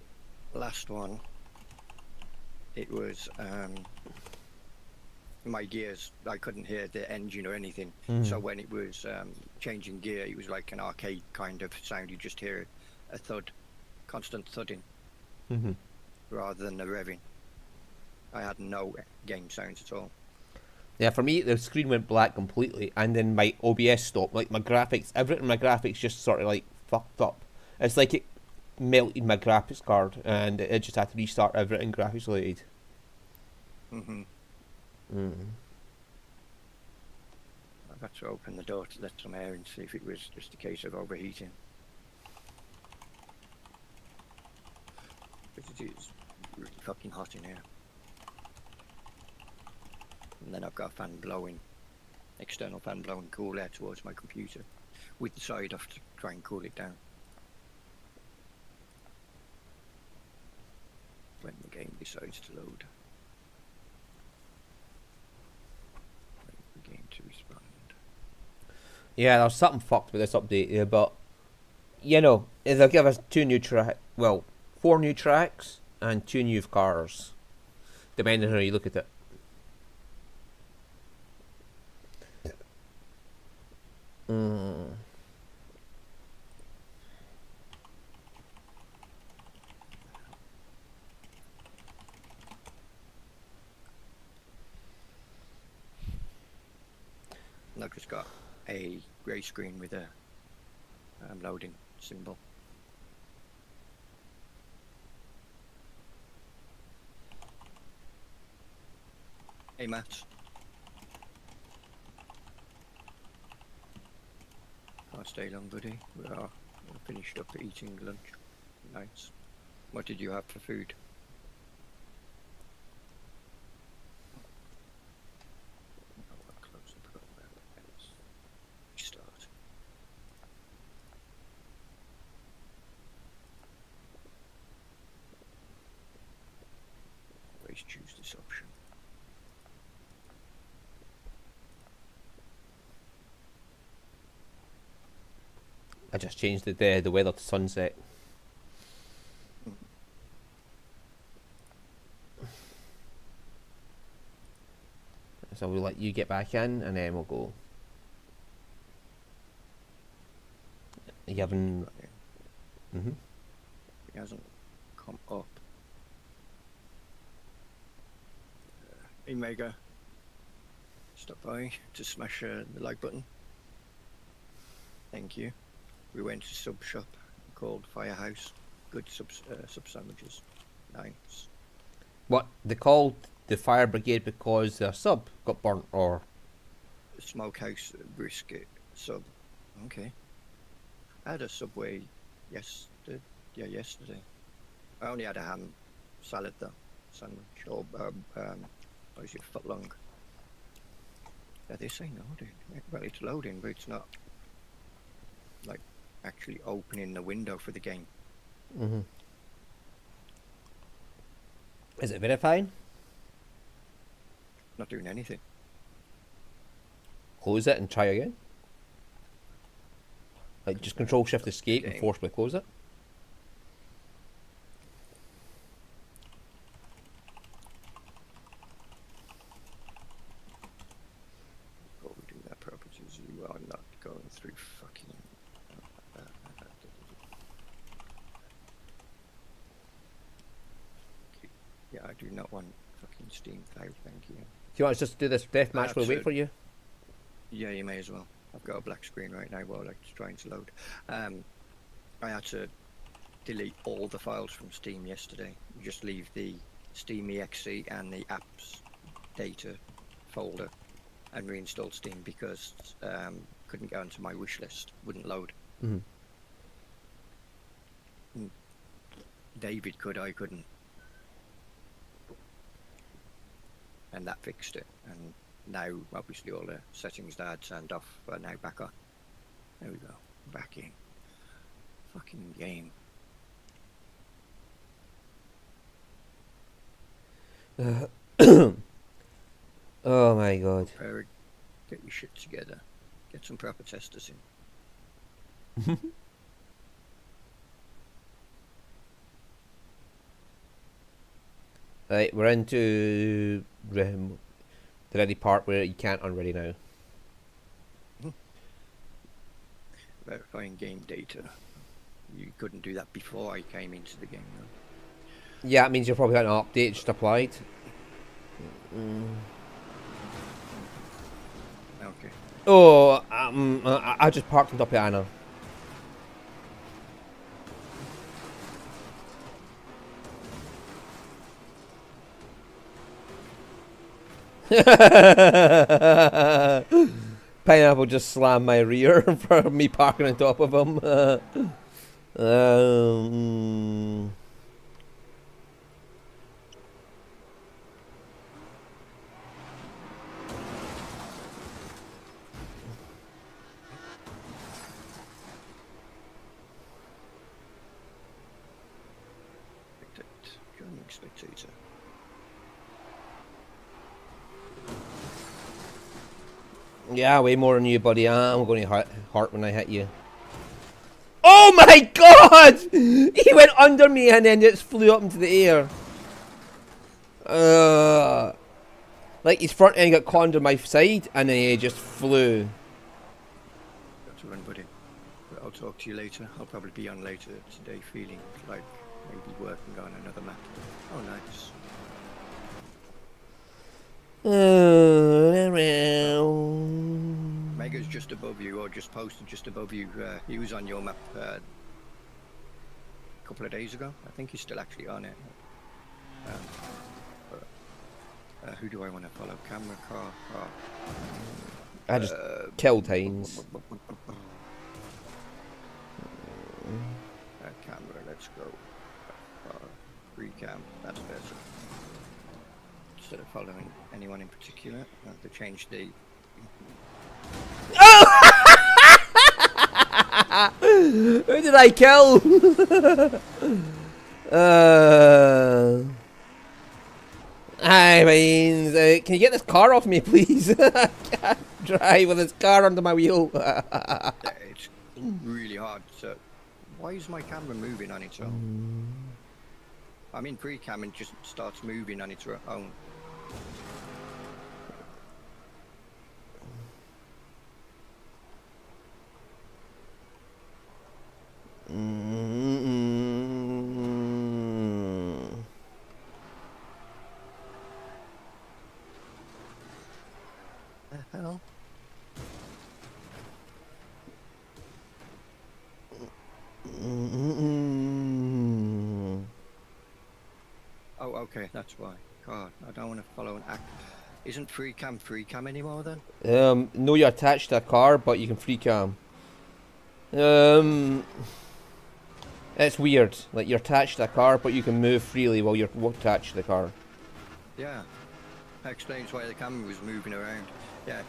last one, it was my gears. I couldn't hear the engine or anything. So when it was changing gear, it was like an arcade kind of sound. You just hear a thud, constant thudding, rather than the revving. I had no game sounds at all. Yeah, for me, the screen went black completely, and then my OBS stopped. Like, my graphics, everything in my graphics just sort of, like, fucked up. It's like it melted my graphics card, and it just had to restart everything graphics related. I've had to open the door to let some air and see if it was just a case of overheating. But it is really fucking hot in here. And then I've got a fan blowing, external fan blowing cool air towards my computer, with the side off to try and cool it down. when the game decides to load. Wait for the game to respond. Yeah, there's something fucked with this update here, but you know, they'll give us 4 new tracks and 2 new cars, depending on how you look at it. And I've just got a grey screen with a loading symbol. Hey Matt. Can't stay long, buddy. We're finished up eating lunch. Nice. What did you have for food? Start. Always choose this option. I just changed the weather to sunset. So we'll let you get back in, and then we'll go. You haven't. It hasn't come up. Hey Mega, stop by to smash the like button. Thank you. We went to sub shop called Firehouse. Good sub sandwiches. Nice. What they called the fire brigade because their sub got burnt, or Smokehouse brisket sub. Okay. I had a Subway yesterday. Yeah, yesterday. I only had a ham salad though, sandwich or what is it, foot long. Yeah, they say loading. Well, it's loading, but it's not like actually opening the window for the game. Is it verifying? Not doing anything. Close it and try again. Like just Control Shift Escape and forcibly close it. Before we do that, properties, you are not going through fucking. Yeah, I do not want fucking Steam Cloud, thank you. Do you want us just to do this death match while we wait for you? Yeah, you may as well. I've got a black screen right now while it's trying to load. I had to delete all the files from Steam yesterday. Just leave the Steam exe and the apps data folder and reinstall Steam because couldn't go into my wish list, wouldn't load. David could, I couldn't. And that fixed it. And now, obviously, all the settings that I had turned off are now back on. There we go. Back in. Fucking game. Oh my god. Get your shit together. Get some proper testers in. Right, we're into the ready part where you can't unready now. Verifying game data. You couldn't do that before I came into the game, though. Yeah, it means you're probably got an update just applied. Okay. Oh, I just parked on top of Anna. Pineapple just slammed my rear for me parking on top of him. Joining spectator. Yeah, way more than you, buddy. I'm going to hurt when I hit you. Oh my god! He went under me and then just flew up into the air. Like his front end got conned on my side and then he just flew. Got to run, buddy. But I'll talk to you later. I'll probably be on later today, feeling like maybe working on another map. Oh, nice. Mega's just above you, or just posted just above you. He was on your map a couple of days ago. I think he's still actually on it. Who do I want to follow? Camera, car. I just killed Hines. Camera, let's go. Free cam, that's better. Instead of following anyone in particular, I have to change the. Oh! Who did I kill? I mean, can you get this car off me, please? I can't drive with this car under my wheel. It's really hard. So, why is my camera moving on its own? I'm in pre-cam and just starts moving on its own. The hell? Oh, okay, that's why. God, I don't want to follow an act. Isn't free cam anymore then? No, you're attached to a car, but you can free cam. It's weird. Like, you're attached to a car, but you can move freely while you're attached to the car. Yeah. That explains why the camera was moving around. Yeah.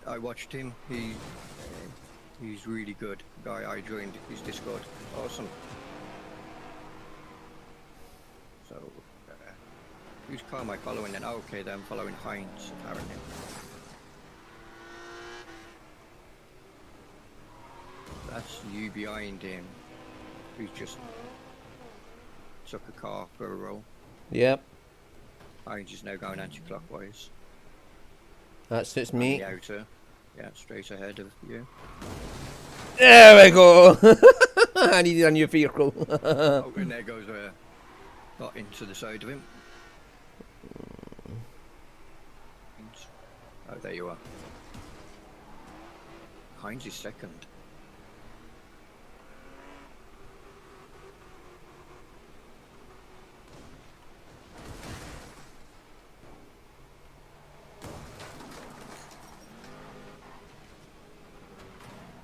I watched him. He's really good. Guy, I joined his Discord. Awesome. So, whose car am I following then? Oh, okay, then I'm following Hines, apparently. That's you behind him. Who's just took a car for a roll. Yep. Hines is now going anti-clockwise. That suits me. The outer. Yeah, straight ahead of you. There we go. I needed a new vehicle. Oh, and there goes not into the side of him. Oh, there you are. Hines is second.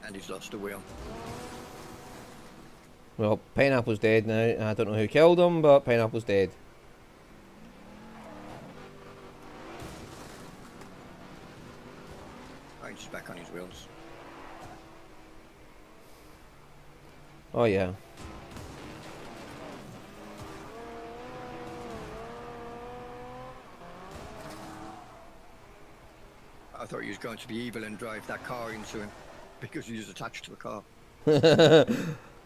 And he's lost a wheel. Well, Pineapple's dead now. I don't know who killed him, but Pineapple's dead. Hines is back on his wheels. Oh yeah. I thought he was going to be evil and drive that car into him because he was attached to a car.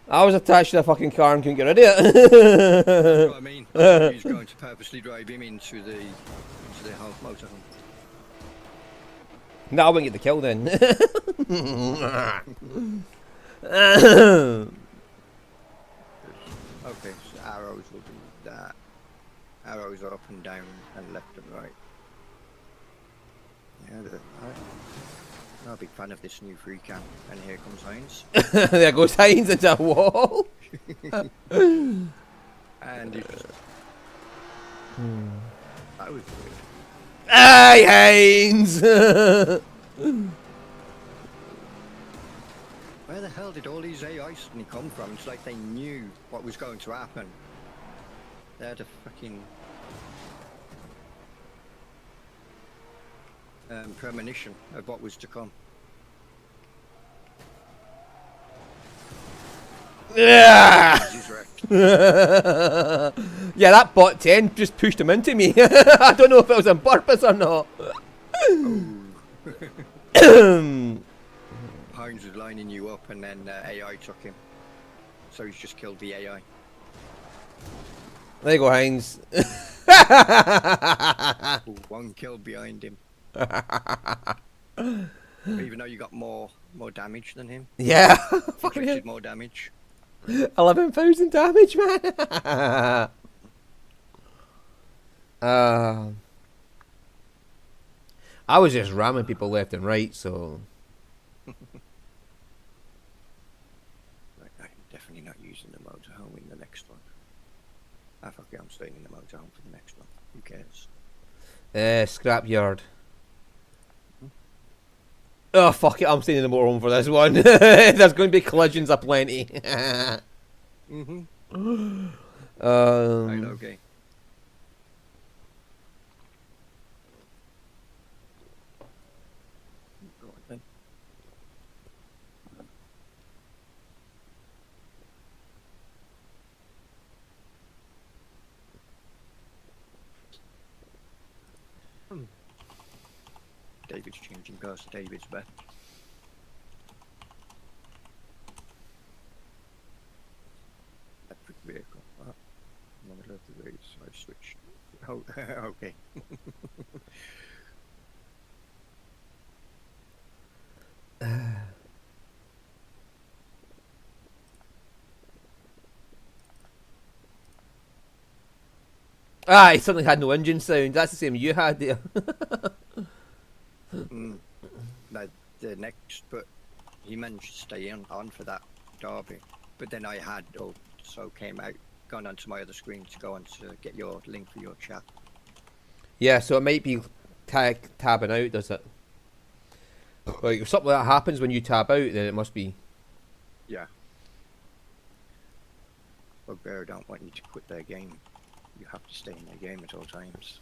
I was attached to a fucking car and couldn't get rid of it. That's what I mean. I thought he was going to purposely drive him into the motorhome. No, I wouldn't get the kill then. Okay, so arrows will do that. Arrows are up and down and left and right. Yeah, I'm a big fan of this new free cam. And here comes Hines. There goes Hines into a wall. And he just... That was weird. Aye, Hines! Where the hell did all these AI suddenly come from? It's like they knew what was going to happen. They had a fucking premonition of what was to come. Yeah! Yeah, that bot 10 just pushed him into me. I don't know if it was on purpose or not. Hines was lining you up and then AI took him. So he's just killed the AI. There you go, Hines. Ooh, 1 kill behind him. Even though you got more damage than him. Yeah. Inflicted more damage. 11,000 damage, man. I was just ramming people left and right, so. I'm definitely not using the motorhome in the next one. Ah, fuck it, I'm staying in the motorhome for the next one. Who cares? Scrapyard. Oh, fuck it, I'm staying in the motorhome for this one. There's going to be collisions aplenty. Right, okay. Go on then. David's changing cars to David's back. Electric vehicle. Ah, I'm gonna love the race. I switched. Oh, okay. Ah, he suddenly had no engine sound. That's the same you had there. The next, but he managed to stay on for that derby. But then I had also gone onto my other screen to go on to get your link for your chat. Yeah, so it might be tabbing out, does it? Like, if something like that happens when you tab out, then it must be. Yeah. Bugbear don't want you to quit their game. You have to stay in their game at all times.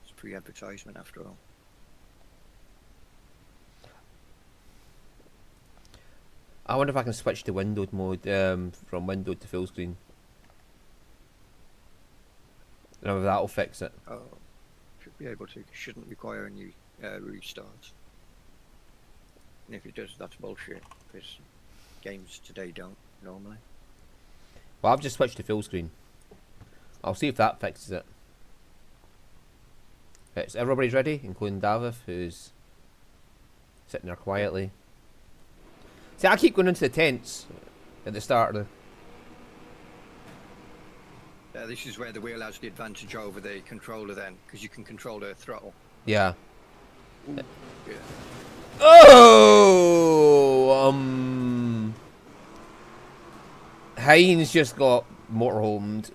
It's free advertisement after all. I wonder if I can switch to windowed mode from windowed to full screen. I don't know if that'll fix it. Oh, should be able to. Shouldn't require any restarts. And if it does, that's bullshit. Because games today don't normally. Well, I've just switched to full screen. I'll see if that fixes it. It's everybody's ready, including Dafydd, who's sitting there quietly. See, I keep going into the tents at the start of the... This is where the wheel has the advantage over the controller then, because you can control the throttle. Yeah. Ooh, yeah. Oh! Hines just got motorhomed.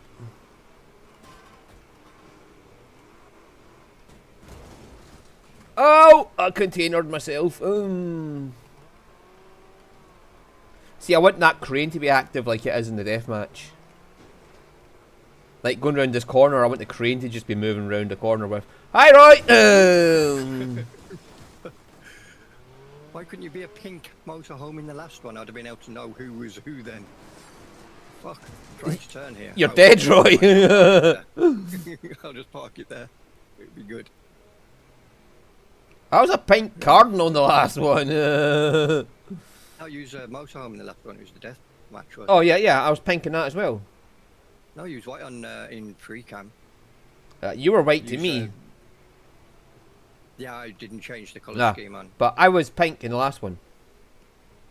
Oh! I containered myself. See, I want that crane to be active like it is in the deathmatch. Like going around this corner, I want the crane to just be moving around the corner with. Hi, Roy! Why couldn't you be a pink motorhome in the last one? I'd have been able to know who was who then. Fuck, try to turn here. You're dead, Roy! I'll just park it there. It'd be good. I was a pink cardinal in the last one. I'll use a motorhome in the last one. It was the death match. Oh yeah, I was pink in that as well. No, you was white on in free cam. You were white to me. Yeah, I didn't change the colour scheme on. But I was pink in the last one.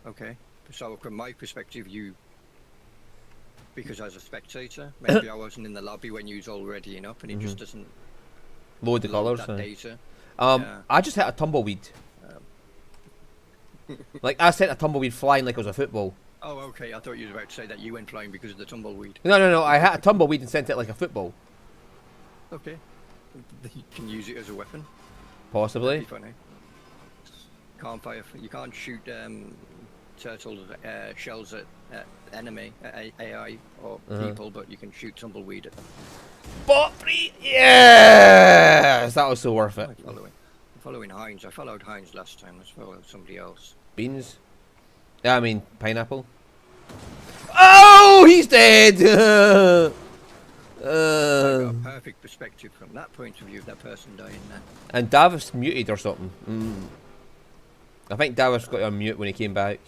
Okay, so from my perspective, because I was a spectator, maybe I wasn't in the lobby when you was all readying up, and it just doesn't load the colours. That data. I just hit a tumbleweed. Like, I sent a tumbleweed flying like it was a football. Oh, okay. I thought you were about to say that you went flying because of the tumbleweed. No. I hit a tumbleweed and sent it like a football. Okay. You can use it as a weapon. Possibly. That'd be funny. You can't shoot turtle shells at enemy, AI or people, but you can shoot tumbleweed at them. Bot free! Yes! That was so worth it. I'm following Hines. I followed Hines last time. Let's follow somebody else. Beans? Yeah, I mean, pineapple. Oh, he's dead! I got a perfect perspective from that point of view of that person dying there. And Davos muted or something. I think Davos got on mute when he came back.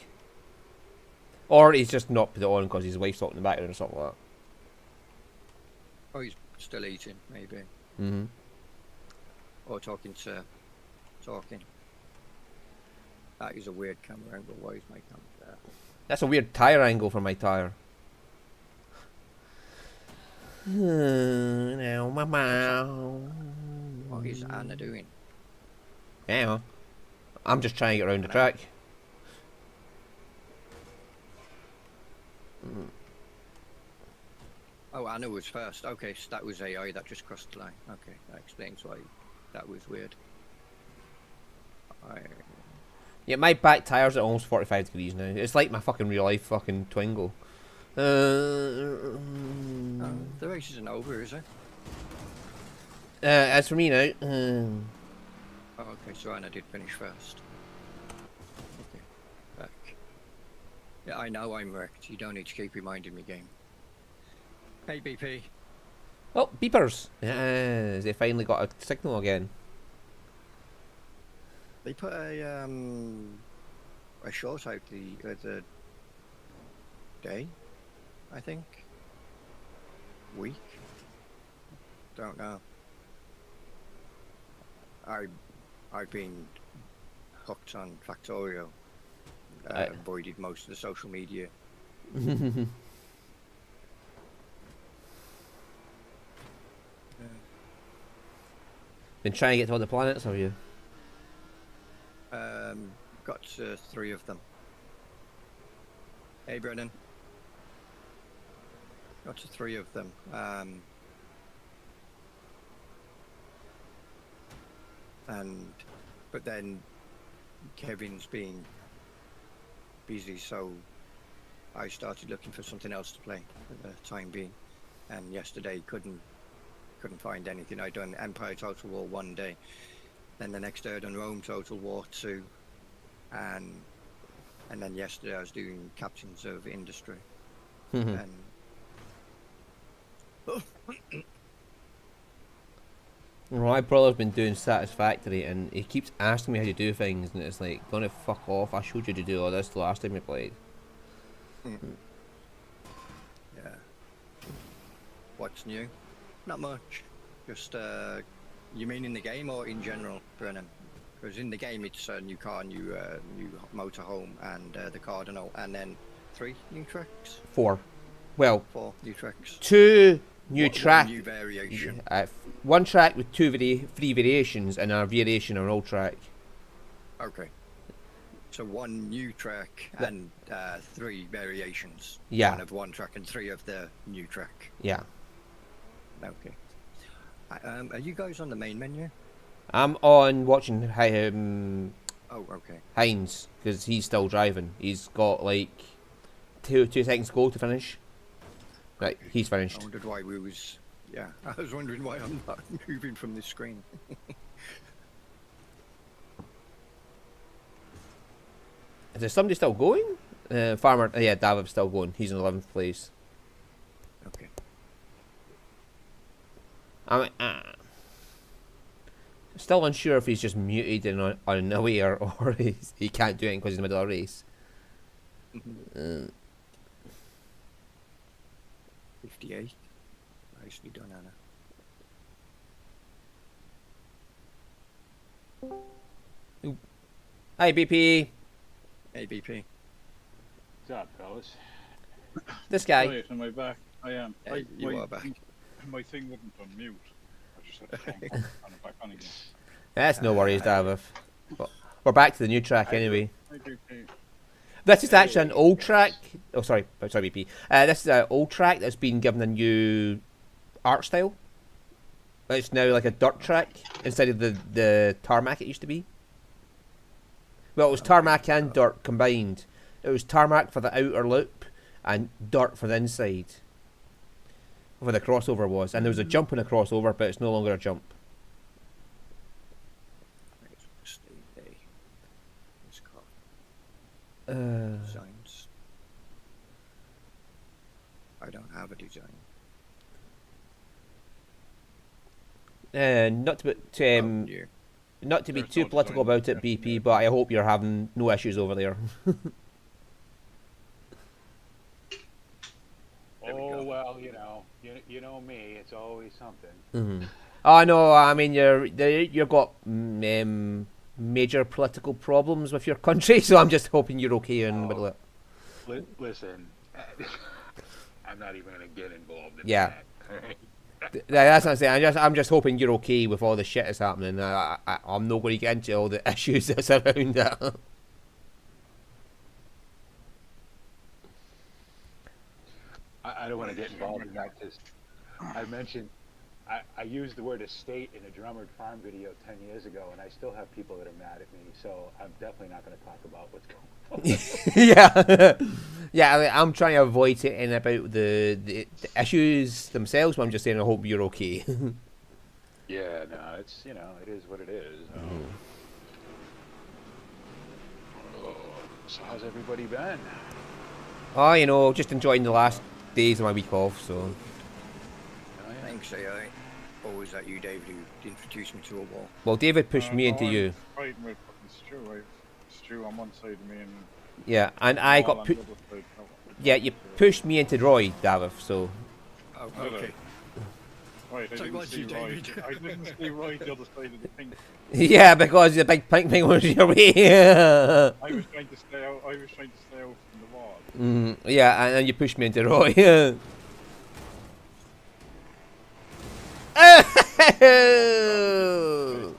Or he's just not put it on because his wife's talking in the background or something like that. Oh, he's still eating, maybe. Mm-hmm. Or talking. That is a weird camera angle. Why is my camera there? That's a weird tyre angle for my tyre. Now, What is Anna doing? Yeah. I'm just trying to get around the track. Oh, Anna was first. Okay, so that was AI that just crossed the line. Okay, that explains why that was weird. Yeah, my back tyre's at almost 45 degrees now. It's like my fucking real life fucking Twingo. The race isn't over, is it? As for me now, Oh, okay, so Anna did finish first. Okay, back. Yeah, I know I'm wrecked. You don't need to keep reminding me, game. Hey, BP. oh, beepers. Yes, they finally got a signal again. They put a short out the other day, I think. Week. Don't know. I've been hooked on Factorio. Avoided most of the social media. Been trying to get to all the planets, have you? Got 3 of them. Hey, Brennan. Got 3 of them. But then Kevin's been busy, so I started looking for something else to play for the time being. And yesterday couldn't find anything. I'd done Empire Total War 1 day. Then the next day I'd done Rome Total War 2. And then yesterday I was doing Captains of Industry. And well, my brother's been doing Satisfactory and he keeps asking me how to do things, and it's like, gonna fuck off, I showed you to do all this the last time we played. Yeah. What's new? Not much. Just, you mean in the game or in general, Brennan? Because in the game it's a new car, new motorhome, and the Cardinal, and then 3 new tracks? 4. Well, 4 new tracks. 2 new tracks. New variation. 1 track with 3 variations and a variation on an old track. Okay. So 1 new track and 3 variations. Yeah. 1 of 1 track and 3 of the new track. Yeah. Okay. Are you guys on the main menu? I'm on watching Oh, okay. Heinz, because he's still driving. He's got like 2 seconds to go to finish. Right, he's finished. I wondered why we was... Yeah, I was wondering why I'm not moving from this screen. Is there somebody still going? Farmer, yeah, Dafydd's still going. He's in 11th place. Okay. I'm still unsure if he's just muted and on nowhere or he can't do it because he's in the middle of a race. 58. Nicely done, Anna. Ooh. Hi, BP. Hey, BP. What's up, fellas? This guy. Right, am I back? I am. Yeah, you are back. My thing wouldn't unmute. I just had to turn it back on again. That's no worries, Dafydd. We're back to the new track anyway. I do too. This is actually an old track. Oh, sorry, BP. This is an old track that's been given a new art style. It's now like a dirt track instead of the tarmac it used to be. Well, it was tarmac and dirt combined. It was tarmac for the outer loop and dirt for the inside. Where the crossover was, and there was a jump in a crossover, but it's no longer a jump. Designs. I don't have a design. Not to be, Yeah. not to be There's too no political design about it, definitely, BP, but I hope you're having no issues over there. There we Oh go. well, you know me. It's always something. Mm-hmm. Oh no, I mean you've got major political problems with your country, so I'm just hoping you're okay in the middle of it. Listen, I'm not even gonna get involved in Yeah. that. Alright? That's what I'm saying. I'm just hoping you're okay with all the shit that's happening. I'm not going to get into all the issues that's around that. I don't want to get involved in that because I mentioned I used the word estate in a Drummered Farm video 10 years ago, and I still have people that are mad at me. So I'm definitely not going to talk about what's going on. Yeah, yeah. I'm trying to avoid it about the issues themselves, but I'm just saying I hope you're okay. Yeah, no, it's it is what it is. Oh, so how's everybody been? Oh, just enjoying the last days of my week off. So. Oh, yeah. Thanks, AI. Always at you, David, who introduced me to a wall. Well, David pushed me into I'm you. fighting with fucking Stu. I've Stu on one side of me and Yeah, and I Paul got on put. the other side. Yeah, you pushed me into Roy, Dafydd. So. Oh, Did I? okay. Right, I So didn't what's see you, Roy. David? I didn't see Roy the other side of the pink. Yeah, because the big pink thing was your way. I was trying to stay out. I was trying to stay out from the wall. Yeah, and then you pushed me into Roy. Oh!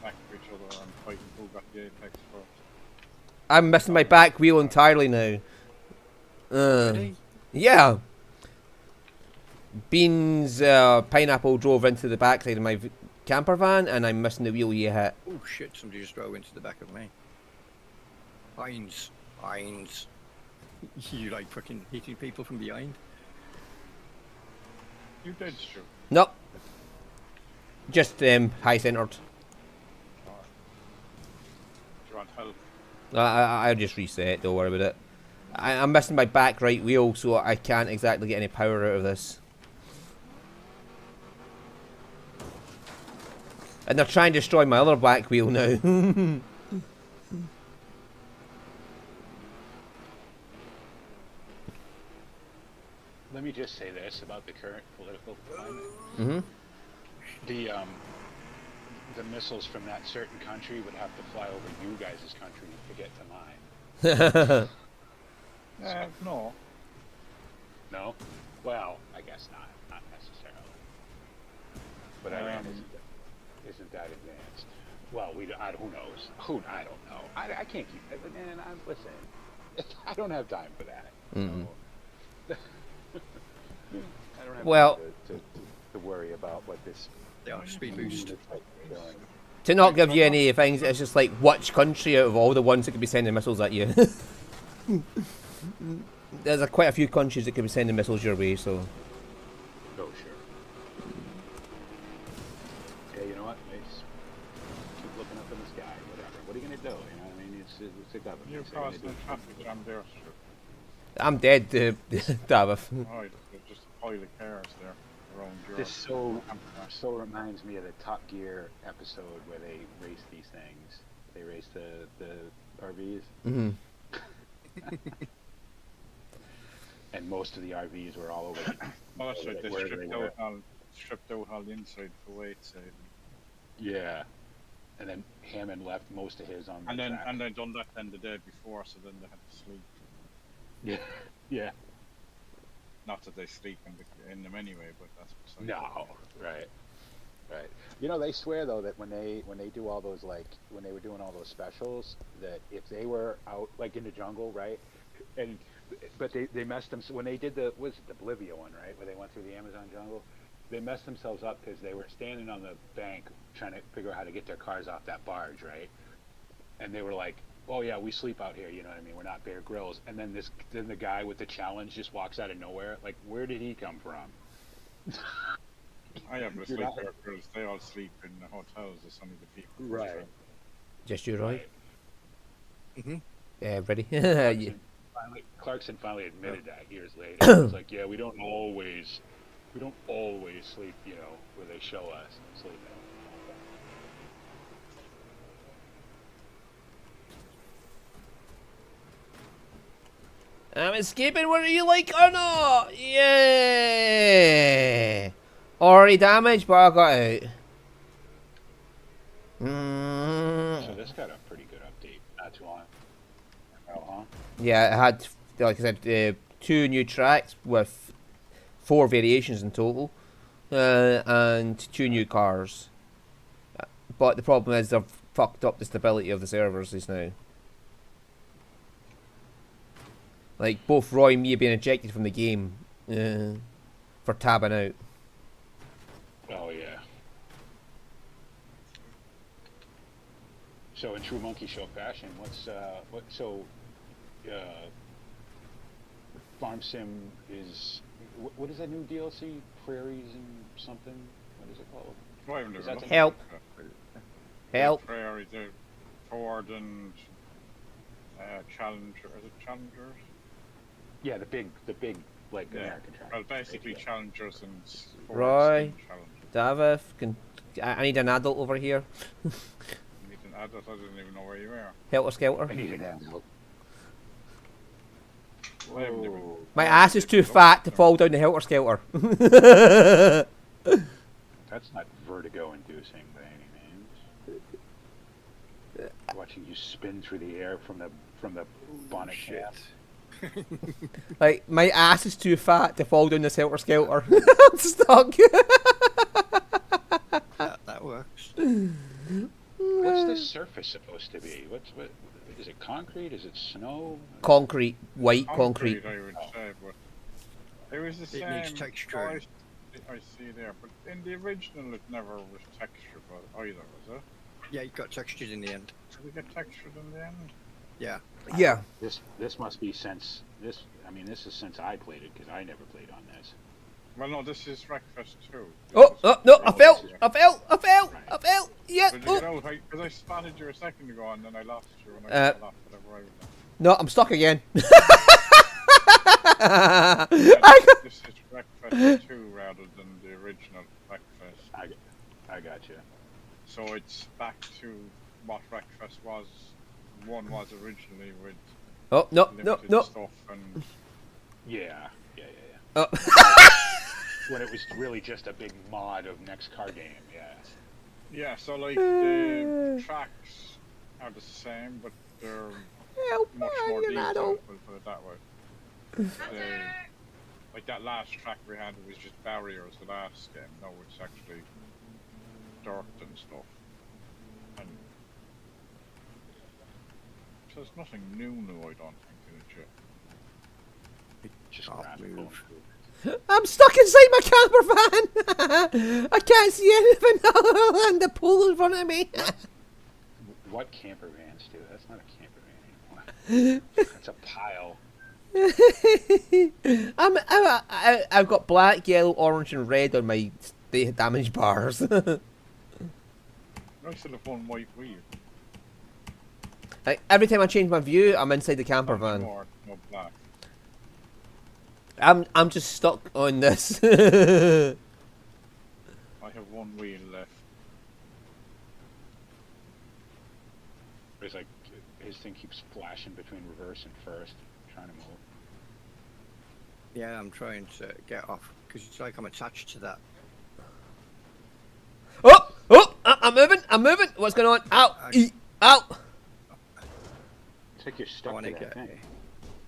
Back to each other and fighting who got the apex first. I'm missing my back wheel entirely now. Ready? Yeah. Beans, Pineapple drove into the backside of my camper van, and I'm missing the wheel you hit. Oh shit, somebody just drove into the back of me. Heinz. You like fucking hitting people from behind? You did, Stu. Nope. Just high centered. Do you want help? I'll just reset. Don't worry about it. I'm missing my back right wheel, so I can't exactly get any power out of this. And they're trying to destroy my other back wheel now. Let me just say this about the current political climate. Mm-hmm. The missiles from that certain country would have to fly over you guys' country to get to mine. No. No? Well, I guess not necessarily. But I mean, isn't that advanced? Well, who knows? I don't know. I can't keep it. Man, listen, I don't have time for that. Mm-hmm. So, I don't have Well- time to worry about what this Yeah, speed boost. is doing. To not give you any things, it's just like which country out of all the ones that could be sending missiles at you. There's quite a few countries that could be sending missiles your way, so. Oh, sure. Yeah, you know what? Just keep looking up in the sky, whatever. What are you going to do? You know what I mean? It's a government. You're so you're gonna causing a traffic jam there, Stu. I'm dead, Dafydd. Alright, there's just a pile of cars there around Europe. This so reminds me of the Top Gear episode where they race these things. They race the RVs. Mm-hmm. And most of the RVs were all over. Oh, that's right, they where stripped out all the inside for weight saving. Yeah. And then Hammond left most of his on the track. And they done that then the day before, so then they had to sleep. Yeah. Yeah. Not that they sleep in them anyway, but that's beside No. Right. Right. You know, they swear though that when they do all those, like when they were doing all those specials, that if they were out like in the jungle, right, but they messed them when they did the Bolivia one, right, where they went through the Amazon jungle, they messed themselves up because they were standing on the bank trying to figure out how to get their cars off that barge, right, and they were like, oh yeah, we sleep out here, you know what I mean, we're not Bear Grylls, and then the guy with the challenge just walks out of nowhere, like where did he come from? I have the sleeper girls, they all sleep in the hotels, there's only the people. Right. Just you, Roy? Mm-hmm. Ready? Yeah. Clarkson finally admitted that years later. It's like, yeah, we don't always sleep, you know, where they show us sleeping. I'm escaping whether you like or not. Yeah. Already damaged, but I got out. So this got a pretty good update. Not too long. Oh, huh? Yeah, it had, like I said, 2 new tracks with 4 variations in total, and 2 new cars. But the problem is they've fucked up the stability of the servers just now. Like, both Roy and me are being ejected from the game for tabbing out. Oh yeah. So in true monkey show fashion, Farm Sim is what is that new DLC? Prairies and something. What is it called? Is that Help. Help. Prairie, the Ford and Challenger. Is it Challengers? Yeah, the big like American track. Well, basically Challengers and Fords Roy, and Dafydd, I need an adult over here. You need an adult, I didn't even know where you were. Helter Skelter. I need an adult. Whoa. My ass is too fat to fall down the Helter Skelter. That's not vertigo-inducing by any means. Watching you spin through the air from the bonnet cap. Like, my ass is too fat to fall down this Helter Skelter. I'm stuck. That works. What's this surface supposed to be? What is it? Concrete? Is it snow? Concrete, white concrete. I would say, but it was the same. It needs texture. I see there, but in the original it never was textured either, was it? Yeah, it got textured in the end. Did it get textured in the end? Yeah. Yeah. This must be since this. I mean, this is since I played it because I never played on this. Well, no, this is Wreckfest 2. Oh, no, I fell! Yeah, Did you oh. get out? Because I spotted you a second ago and then I lost you and I got off whatever I was at. No, I'm stuck again. This is Wreckfest 2 rather than the original Wreckfest. I got you. So it's back to what Wreckfest was. One was originally with Oh, no. stuff and Yeah. Oh. When it was really just a big mod of next car game, yeah. yeah. So like the tracks are the same, but they're much more detailed. We'll put it that way. Like that last track we had was just barriers. The last game, no, it's actually dirt and stuff. And so there's nothing new, I don't think, in it yet. Just Can't graphical move. improvement. I'm stuck inside my camper van. I can't see anything other than the pool in front of me. What camper vans do? That's not a camper van anymore. That's a pile. I've got black, yellow, orange, and red on my damage bars. I still have one white wheel. Like, every time I change my view, I'm inside the camper van. More black. I'm just stuck on this. I have one wheel left. It's like his thing keeps flashing between reverse and first, trying to move. Yeah, I'm trying to get off because it's like I'm attached to that. I'm moving. What's going on? Ow! Ow! It's like you're I stuck want to to that get. thing.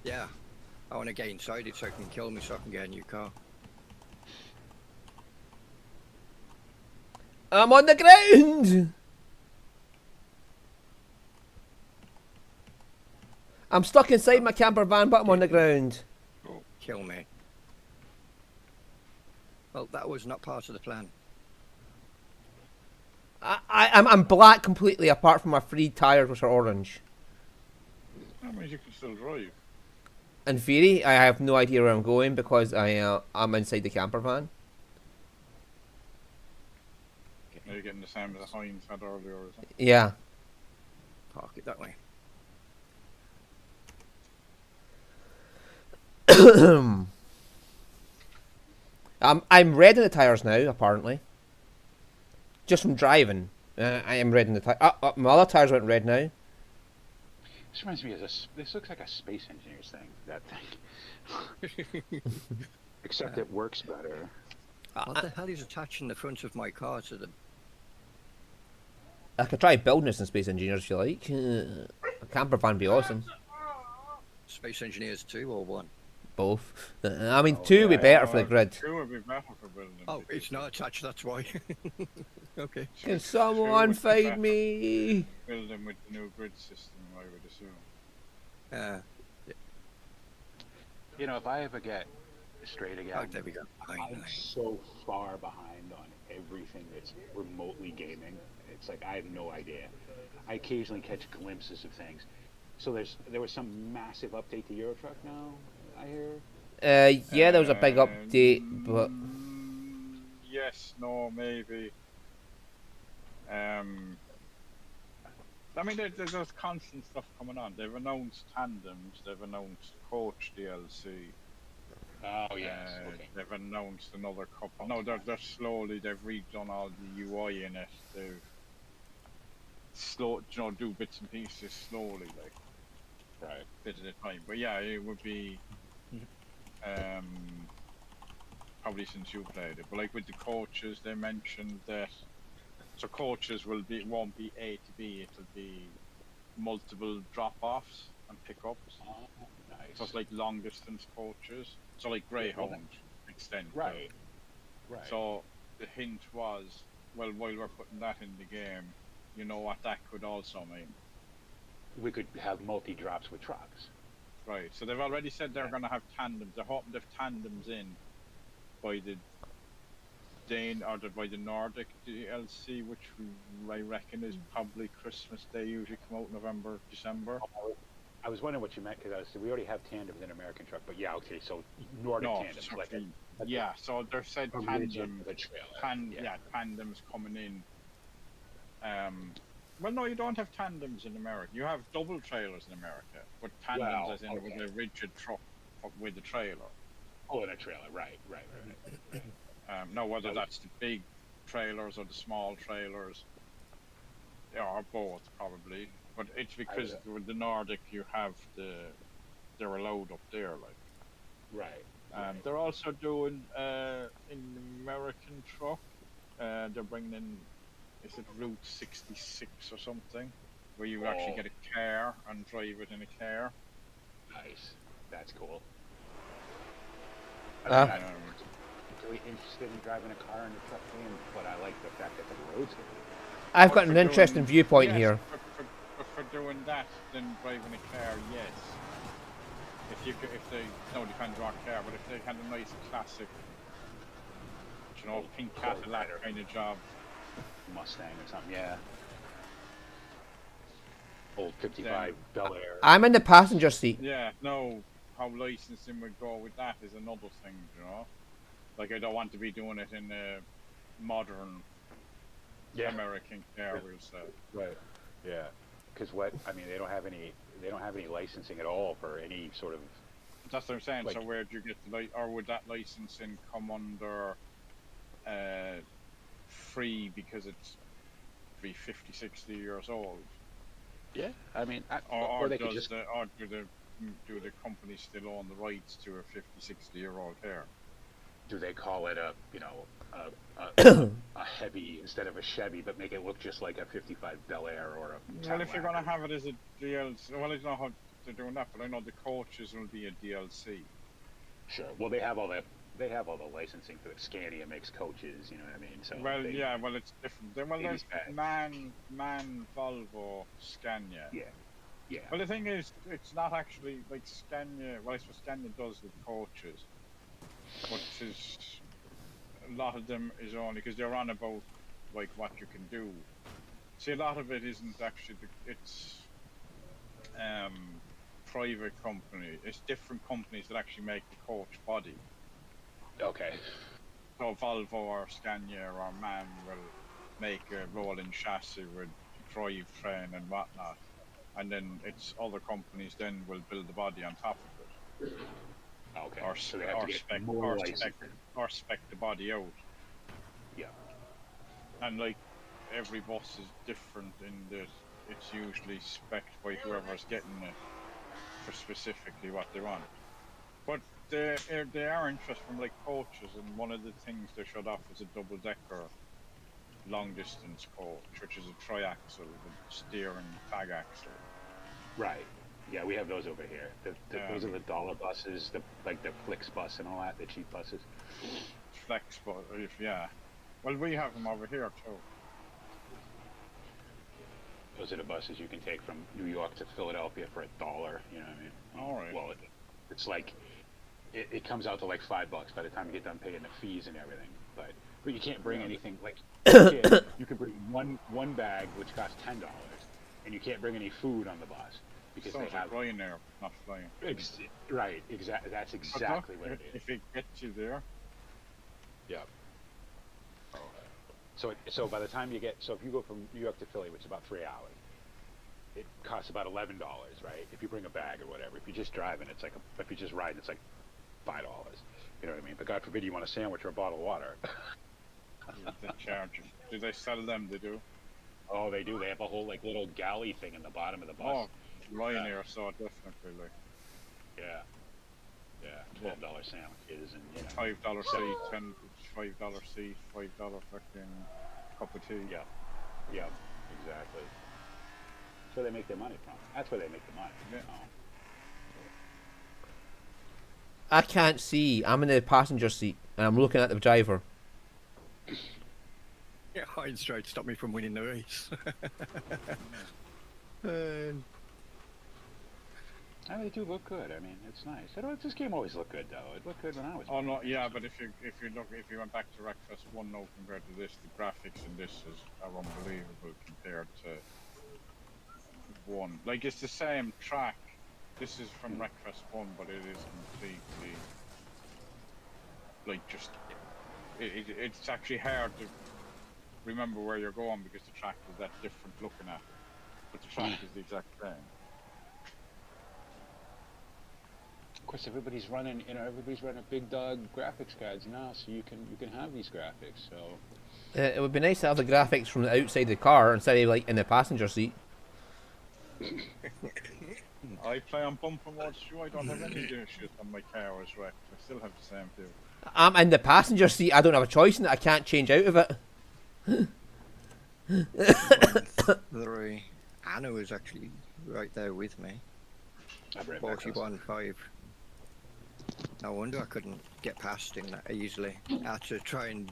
Yeah, I want to get inside it so it can kill me, so I can get a new car. I'm on the ground. I'm stuck inside my camper van, but I'm on the ground. Kill me. Well, that was not part of the plan. I'm black completely, apart from my 3 tires, which are orange. That means you can still drive. In theory, I have no idea where I'm going because I'm inside the camper van. Are you getting the same as the Heinz had earlier or something? Yeah. Park it that way. I'm red in the tires now, apparently. Just from driving. I am red in the tires. My other tires went red now. This reminds me of this. This looks like a space engineer's thing. That thing. Except it works better. What the hell is attaching the front of my car to the... I could try building this in Space Engineers if you like. A camper van would be awesome. Space Engineers 2 or 1? Both. I mean, 2 would be better for the grid. 2 would be better for building. Oh, it's not attached, that's why. Okay. Can someone find me? Building with the new grid system, I would assume. Yeah. You know, if I ever get straight again, Oh, there we go. I'm so far behind on everything that's remotely gaming. It's like I have no idea. I occasionally catch glimpses of things. So there was some massive update to Euro Truck now, I hear. Yeah, there was a big update, but Yes, no, maybe. I mean, there's constant stuff coming on. They've announced tandems. They've announced coach DLC. Oh yes. Okay. They've announced another couple. No, they're slowly. They've redone all the UI in it. They've do bits and pieces slowly, like Right. bit at a time. But yeah, it would be probably since you played it. But like with the coaches, they mentioned that so coaches won't be A to B. It'll be multiple drop-offs and pickups. Oh, nice. So it's like long distance coaches. So like Greyhound extend. Right. Right. So the hint was, well, while we're putting that in the game, you know what that could also mean. We could have multi-drops with trucks. Right. So they've already said they're going to have tandems. They're hoping to have tandems in by the by the Nordic DLC, which I reckon is probably Christmas Day. Usually come out November, December. I was wondering what you meant because we already have tandems in American Truck, but yeah, okay, so Nordic tandems. Sorry. Yeah, so they said tandem. Yeah, Tandems coming in. Well, no, you don't have tandems in America. You have double trailers in America, but tandems as in with a rigid truck with a trailer. Oh, and a trailer, right. Now, whether that's the big trailers or the small trailers, or both probably. But it's because with the Nordic, you have they're allowed up there, like. Right. They're also doing in American truck. They're bringing in, is it Route 66 or something, where you actually get a car and drive it in a car. Nice. That's cool. Ah. I'm really interested in driving a car in a truck van, but I like the fact that the roads can be. I've got an interesting viewpoint here. But for doing that, then driving a car, yes. If they depends on car, but if they had a nice classic, pink Cadillac kind of job, Mustang or something, yeah. Old 55 Bel Air. I'm in the passenger seat. Yeah, no, how licensing would go with that is another thing, Like, I don't want to be doing it in a modern American car, we'll say. Right. Yeah. Because they don't have any licensing at all for any sort of. That's what I'm saying. Like, so where do you get the or would that licensing come under free because it's 50, 60 years old? Yeah. I mean, or they do could just. Do the companies still own the rights to a 50, 60-year-old car? Do they call it a Heavy instead of a Chevy, but make it look just like a 55 Bel Air or a Cadillac? Well, if you're going to have it as a DLC, well, I don't know how they're doing that, but I know the coaches will be a DLC. Sure. Well, they have all the licensing for it. Scania makes coaches, you know what I mean? So well, it's different. Well, there's MAN, Volvo, Scania. Yeah. Well, the thing is, it's not actually like Scania. Well, it's what Scania does with coaches, but a lot of them is only because they're on about like what you can do. See, a lot of it isn't actually. It's private company. It's different companies that actually make the coach body. Okay. So Volvo or Scania or MAN will make a rolling chassis with drivetrain and whatnot, and then it's other companies then will build the body on top of it. Okay. Or spec the body out. Yeah. And like every bus is different in that it's usually spec'd by whoever's getting it for specifically what they want. But they are interested from like coaches, and one of the things they showed off is a double-decker long-distance coach, which is a triaxle with steer and fag axle. Right. Yeah, we have those over here. Those are the dollar buses, the Flix bus and all that, the cheap buses. Flex, but yeah. Well, we have them over here too. Those are the buses you can take from New York to Philadelphia for $1. You know what I mean? All right. Well, it's like it comes out to like $5 by the time you get done paying the fees and everything. But you can't bring anything like you can bring one bag which costs $10, and you can't bring any food on the bus because Sounds they have like Ryanair, not flying. Right. Exactly. That's exactly what it is. If it gets you there. Yeah. So by the time you get, if you go from New York to Philly, which is about 3 hours, it costs about $11, right? If you bring a bag or whatever. If you're just driving, it's like if you're just riding, it's like $5. You know what I mean? But God forbid you want a sandwich or a bottle of water. They charge you. Do they sell them? They do. Oh, they do. They have a whole like little galley thing in the bottom of the bus. Oh, Ryanair saw it definitely. Like. Yeah. $12 sandwiches and $5 seat, $5 seat, $5 fucking cup of tea. Yeah, exactly. That's where they make their money from. That's where they make the money. Yeah. I can't see. I'm in the passenger seat and I'm looking at the driver. Yeah, Heinz tried to stop me from winning the race. I mean, they do look good. I mean, it's nice. This game always looked good, though. It looked good when I was. Oh no, yeah, but if you went back to Wreckfest 1 now compared to this, the graphics in this are unbelievable compared to 1. Like it's the same track. This is from Wreckfest 1, but it is completely like just. It's actually hard to remember where you're going because the track is that different looking at, but the track is the exact same. Of course, everybody's running big dog graphics cards now, so you can have these graphics. So It would be nice to have the graphics from the outside the car instead of like in the passenger seat. I play on bumper modes too. I don't have any issues on my car is wrecked. I still have the same too. I'm in the passenger seat. I don't have a choice in it. I can't change out of it. Anna was actually right there with me. 41.5. No wonder I couldn't get past him that easily. I had to try and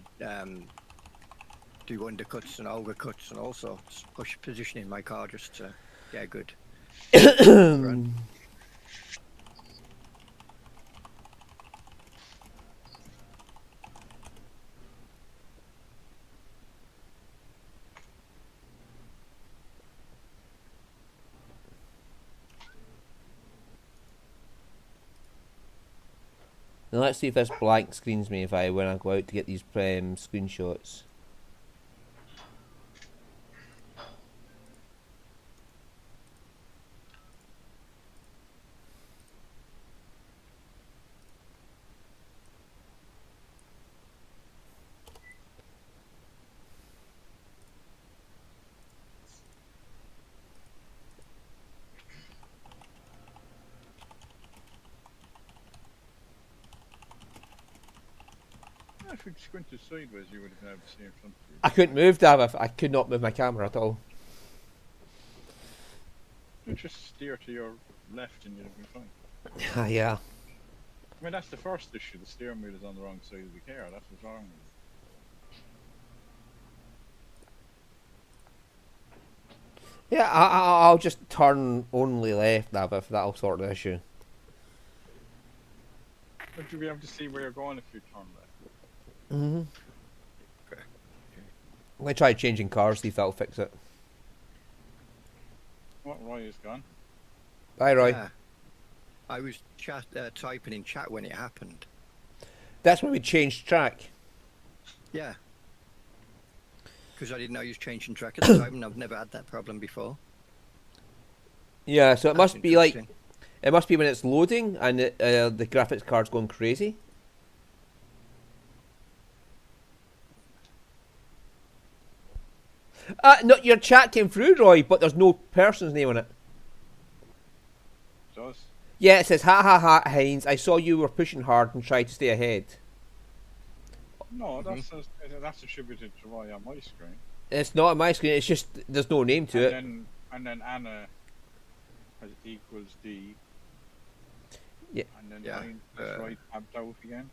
do undercuts and overcuts and all sorts. Push positioning my car just to get a good run. Now let's see if this blank screens me when I go out to get these screenshots. If you squinted sideways, you would have been able to see in front of you. I couldn't move, Dafydd. I could not move my camera at all. You just steer to your left and you'll be fine. Yeah. I mean, that's the first issue. The steering wheel is on the wrong side of the car. That's what's wrong with it. Yeah, I'll just turn only left, Dafydd. That'll sort the issue. Would you be able to see where you're going if you turn left? I'm going to try changing cars, see if that'll fix it. What, Roy is gone? Bye, Roy. Yeah. I was typing in chat when it happened. That's when we changed track. Yeah. Because I didn't know you was changing track at the time, and I've never had that problem before. Yeah, so it That's must be like... interesting. It must be when it's loading and the graphics card's going crazy. No, your chat came through, Roy, but there's no person's name on it. Does? Yeah, it says, ha ha ha, Heinz, I saw you were pushing hard and tried to stay ahead. No, that's attributed to Roy on my screen. It's not on my screen, it's just, there's no name to it. And then Anna has equals D. Yeah. And then Yeah, mine is right tabbed out again.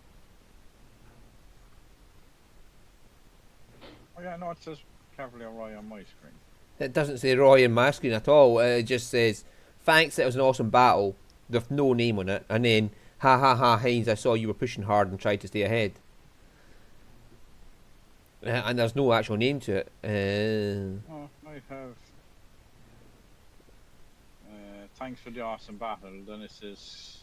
Oh yeah, no, it says Cavalier Roy on my screen. It doesn't say Roy on my screen at all. It just says, thanks, it was an awesome battle, with no name on it. And then, ha ha ha, Heinz, I saw you were pushing hard and tried to stay ahead. And there's no actual name to it. Oh, I have. Thanks for the awesome battle. Then it says,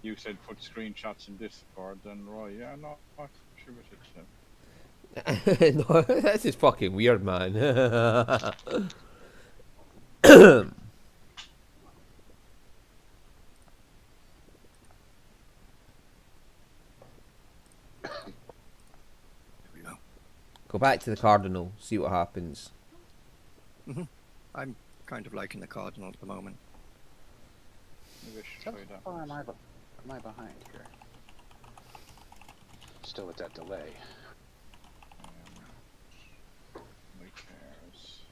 you said put screenshots in Discord. Then Roy, yeah, no, I attributed to him. No, this is fucking weird, man. Go back to the Cardinal, see what happens. I'm kind of liking the Cardinal at the moment. Maybe I should How try that. far am I behind here? Still with that delay. My cares.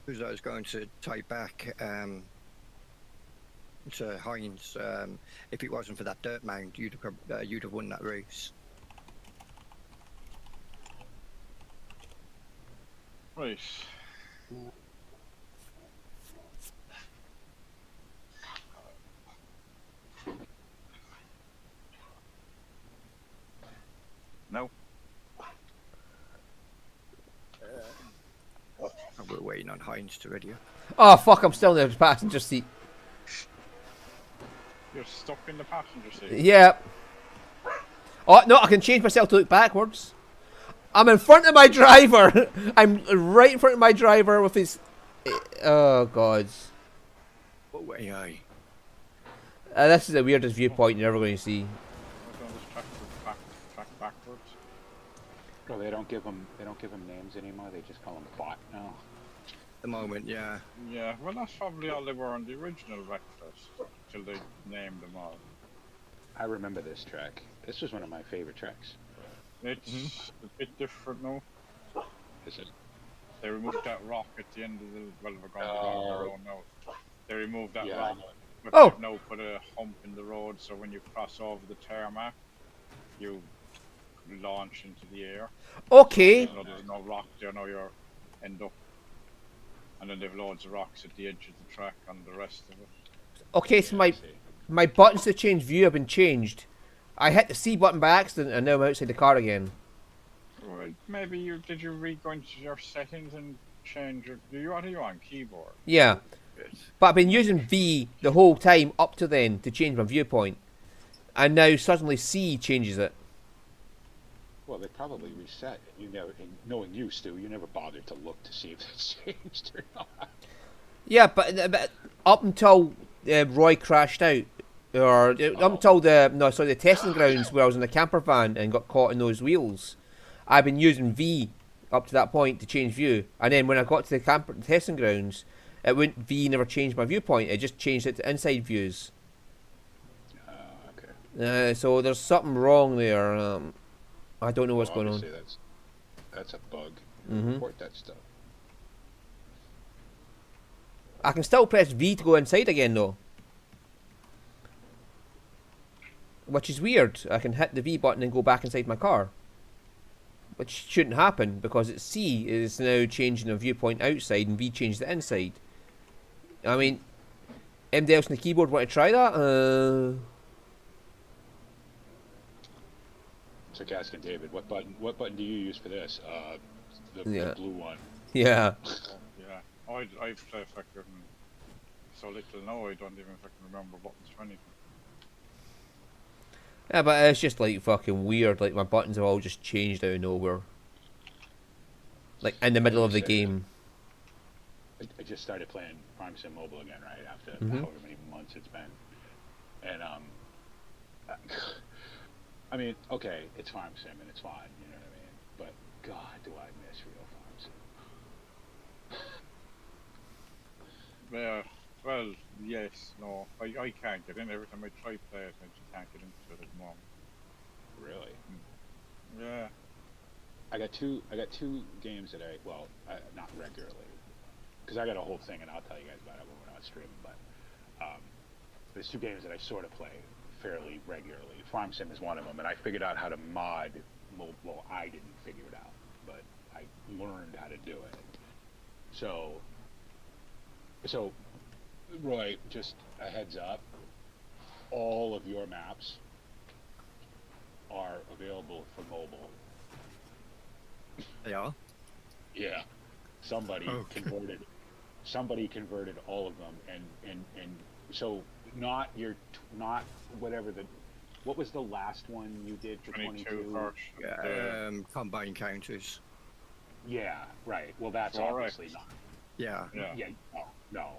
Because I was going to type back to Heinz, if it wasn't for that dirt mound, you'd have won that race. Right. No. We're waiting on Heinz to ready up. Oh fuck, I'm still in the passenger seat. You're stuck in the passenger seat. Yeah. Oh no, I can change myself to look backwards. I'm in front of my driver. I'm right in front of my driver with his... Oh god. What way are you? This is the weirdest viewpoint you're ever going to see. I'm going to track backwards. Oh, they don't give them names anymore. They just call them bot now. At the moment, yeah. Yeah, well that's probably all they were on the original Wreckfest, till they named them all. I remember this track. This was one of my favorite tracks. It's a bit different now. Is it? They removed that rock at the end of the... Well, we're going down the road now. They removed that rock, but they've now put a hump in the road, so when you cross over the tarmac, you launch into the air. Okay. So there's no rock there, now you're end up. And then they've loads of rocks at the edge of the track on the rest of it. Okay, so my buttons to change view have been changed. I hit the C button by accident and now I'm outside the car again. Well, maybe did you go into your settings and change your... What are you on? Keyboard? Yeah. But I've been using V the whole time up to then to change my viewpoint. And now suddenly C changes it. Well, they probably reset it. You never, knowing you, Stu, you never bothered to look to see if it's changed or not. Yeah, but up until Roy crashed out, or up until the testing grounds where I was in the camper van and got caught in those wheels, I've been using V up to that point to change view. And then when I got to the testing grounds, V never changed my viewpoint. It just changed it to inside views. Okay. So there's something wrong there. I don't know what's going on. That's a bug. Mm-hmm. Report that stuff. I can still press V to go inside again though. Which is weird. I can hit the V button and go back inside my car. Which shouldn't happen because it's C is now changing the viewpoint outside and V changed the inside. I mean, anybody else on the keyboard want to try that? So asking David, what button do you use for this? The blue one. Yeah. Yeah. I play fucking so little now I don't even fucking remember buttons for anything. Yeah, but it's just like fucking weird. Like my buttons have all just changed out of nowhere. Like in the middle of the game. I just started playing Farm Sim Mobile again, right? After however many months it's been. And I mean, okay, it's Farm Sim and it's fine, you know what I mean? But God, do I miss real farms. Yeah. Well, yes, no. I can't get in. Every time I try to play it, I just can't get into it at the moment. Really? Yeah. I got two games that not regularly, because I got a whole thing, and I'll tell you guys about it when we're not streaming. But there's two games that I sort of play fairly regularly. Farm Sim is one of them, and I figured out how to mod. Well, I didn't figure it out, but I learned how to do it. So Roy, just a heads up, all of your maps are available for mobile. They are? Yeah. Somebody converted all of them, and so not whatever what was the last one you did for 22? Combine counters. Yeah, right. Well, that's Correct. obviously not. Yeah. Yeah. No,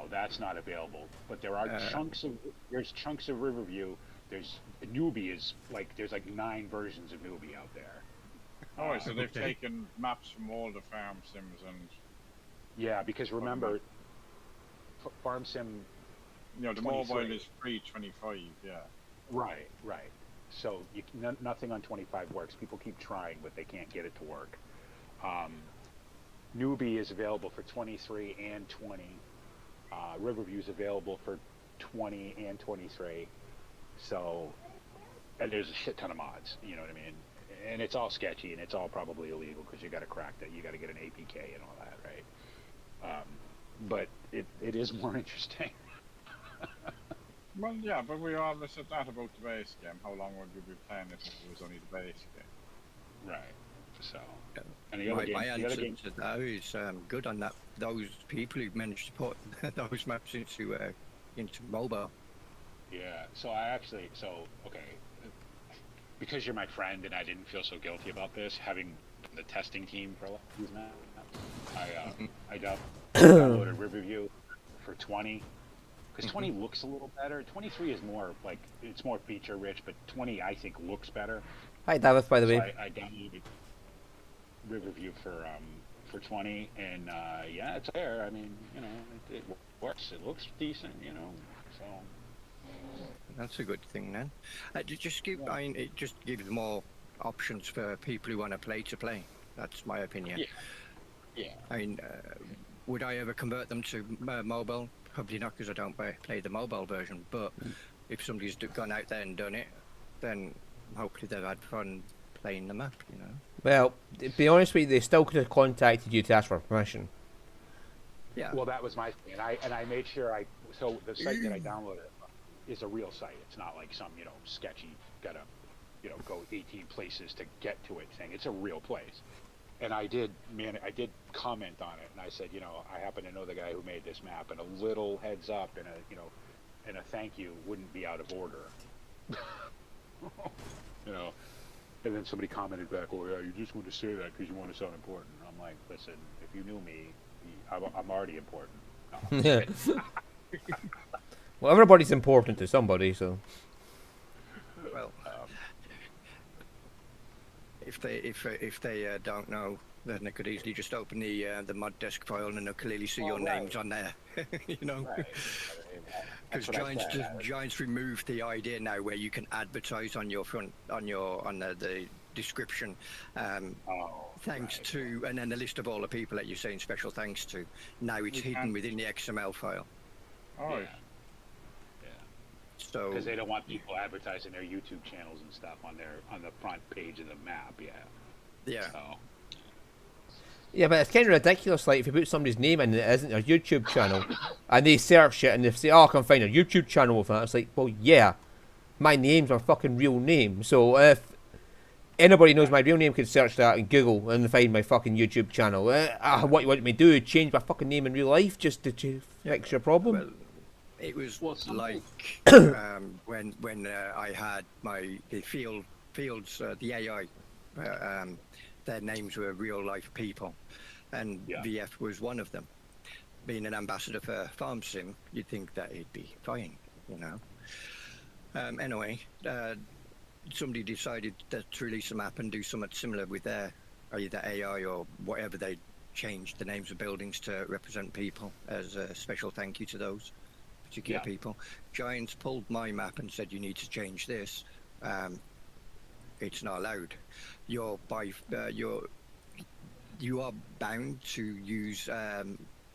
that's not available. But there are chunks of Riverview. There's Newbie is there's 9 versions of Newbie out there. Oh, so they've taken maps from all the Farm Sims and... Yeah, because remember, Farm Sim... the 23. mobile is free 25, yeah. Right. So nothing on 25 works. People keep trying, but they can't get it to work. Newbie is available for 23 and 20. Riverview is available for 20 and 23. So, and there's a shit ton of mods, you know what I mean? And it's all sketchy, and it's all probably illegal because you got to crack that. You got to get an APK and all that, right? But it is more interesting. Well, yeah, but we always said that about the base game. How long would we be playing it if it was only the base game? Right. So, Yeah. and the other My answer game, to that is good on that. Those people who managed to put those maps into mobile. yeah. So okay, because you're my friend and I didn't feel so guilty about this, having the testing team for these maps, I downloaded Riverview for 20. Because 20 looks a little better. 23 is more it's more feature rich, but 20 I think looks better. Hi, Dafydd, by the So way. I downloaded Riverview for 20, and yeah, it's there. I mean, it works. It looks decent, So That's a good thing then. It just gives more options for people who want to play. That's my opinion. Yeah. I mean, would I ever convert them to mobile? Probably not, because I don't play the mobile version. But if somebody's gone out there and done it, then hopefully they've had fun playing the map. Well, to be honest with you, they still could have contacted you to ask for permission. Yeah. Well, that was my thing, and I made sure so the site that I downloaded is a real site. It's not like some sketchy gotta go 18 places to get to it thing. It's a real place. And I did comment on it, and I said, I happen to know the guy who made this map, and a little heads up and a thank you wouldn't be out of order. And then somebody commented back, "Oh yeah, you just want to say that because you want to sound important." I'm like, listen, if you knew me, I'm already important. No. Well, everybody's important to somebody, so. Well, if they don't know, then they could easily just open the mod desk file and they'll clearly see your names on there. Right. Because Giants removed the idea now where you can advertise on your front on the description. Thanks to, and then the list of all the people that you're saying special thanks to. Now it's hidden within the XML file. Oh. Yeah. So because they don't want people advertising their YouTube channels and stuff on the front page of the map. Yeah. So. Yeah, but it's kind of ridiculous. Like if you put somebody's name in that isn't a YouTube channel, and they search it and they say, "Oh, I can find a YouTube channel with that." It's like, well, yeah, my name's my fucking real name. So if anybody knows my real name, can search that in Google and find my fucking YouTube channel. What you want me to do? Change my fucking name in real life just to fix your problem? Well, it was like when I had the fields, the AI. Their names were real life people, and VF was one of them. Being an ambassador for Farm Sim, you'd think that it'd be fine, Anyway, somebody decided to release a map and do something similar with their either AI or whatever, they changed the names of buildings to represent people as a special thank you to those particular people. Giants pulled my map and said, you need to change this. It's not allowed. You are bound to use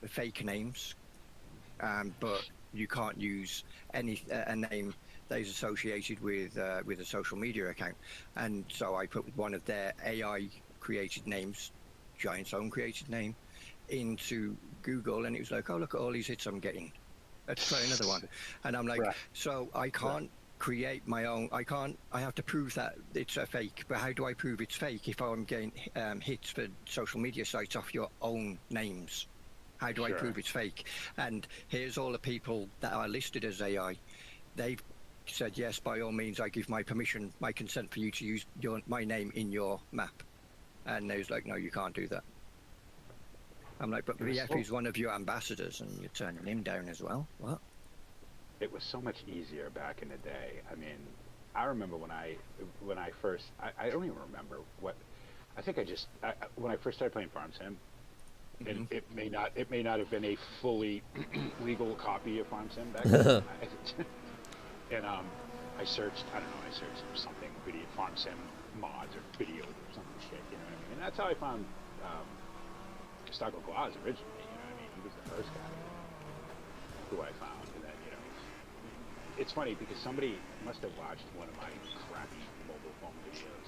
fake names, but you can't use a name that is associated with a social media account. And so I put one of their AI created names, Giant's own created name, into Google, and it was like, oh, look at all these hits I'm getting. Let's try another one. And I'm like, so I can't create my own. I have to prove that it's a fake. But how do I prove it's fake if I'm getting hits for social media sites off your own names? How do I prove it's fake? And here's all the people that are listed as AI. They've said, yes, by all means, I give my permission, my consent for you to use my name in your map. And they was like, no, you can't do that. I'm like, but VF is one of your ambassadors, and you're turning him down as well. What? It was so much easier back in the day. I mean, I remember when I first, I don't even remember what, I think when I first started playing Farm Sim, and it may not have been a fully legal copy of Farm Sim back then. And I searched for something, video Farm Sim mods or videos or something shit, you know what I mean? And that's how I found Stargo Glass originally, you know what I mean? He was the first guy who I found, and then, you know, it's funny because somebody must have watched one of my crappy mobile phone videos.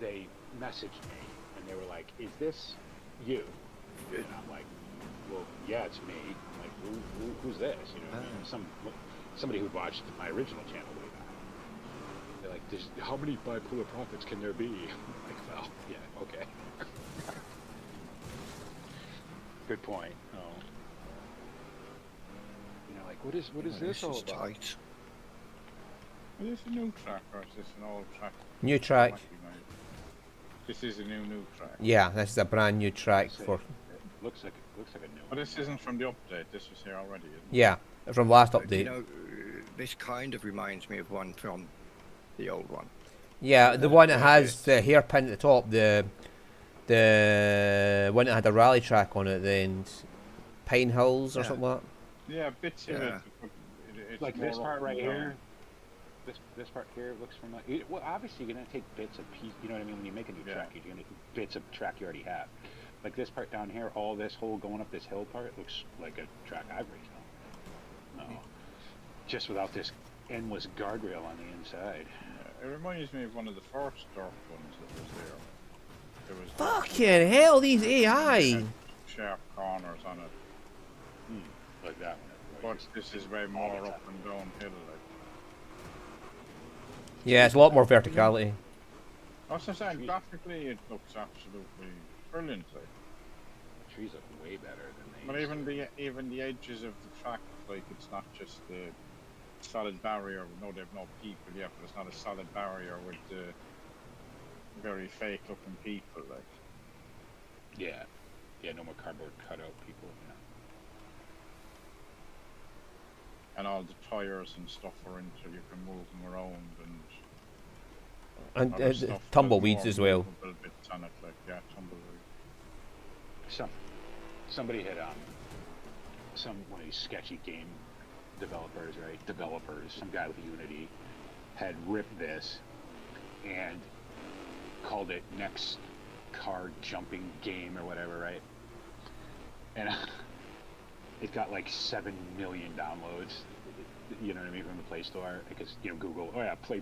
They messaged me, and they were like, is this you? And I'm like, well, yeah, it's me. I'm like, who's this? You know what I mean? Somebody who'd watched my original channel way back. They're like, how many bipolar prophets can there be? I'm like, well, yeah, okay. Good point. Oh. You know, like, what is this all about? Tight. Is this a new track or is this an old track? New track. This is a new track. Yeah, this is a brand new track for. Looks like a new. But this isn't from the update. This was here already, isn't it? Yeah, from last update. You know, this kind of reminds me of one from the old one. Yeah, the one that has the hairpin at the top, the one that had a rally track on it, then Pine Hills or something like that. Yeah, bits here. It's like this part right here. This part here looks familiar. Well, obviously you're gonna take bits of piece. You know what I mean? When you make a new track, you're gonna take bits of track you already have. Like this part down here, all this whole going up this hill part looks like a track I've raced on. No, just without this endless guardrail on the inside. It reminds me of one of the first dark ones that was there. There was Fucking hell, these AI! Sharp corners on it. Like that one. But this is way more up and downhill. Like. Yeah, it's a lot more verticality. I was just saying, graphically it looks absolutely brilliant. Like. The trees look way better than they. But even the edges of the track, like it's not just the solid barrier. No, they've no people yet, but it's not a solid barrier with the very fake looking people. Like. Yeah, no more cardboard cutout people. Yeah. And all the tires and stuff are into you can move them around and tumbleweeds as well. Bits on it, like, yeah, tumbleweed. Somebody had one of these sketchy game developers, right? Some guy with Unity had ripped this and called it Next Car Jumping Game or whatever, right? And it got like 7 million downloads, you know what I mean, from the Play Store, because, you know, Google, oh yeah, play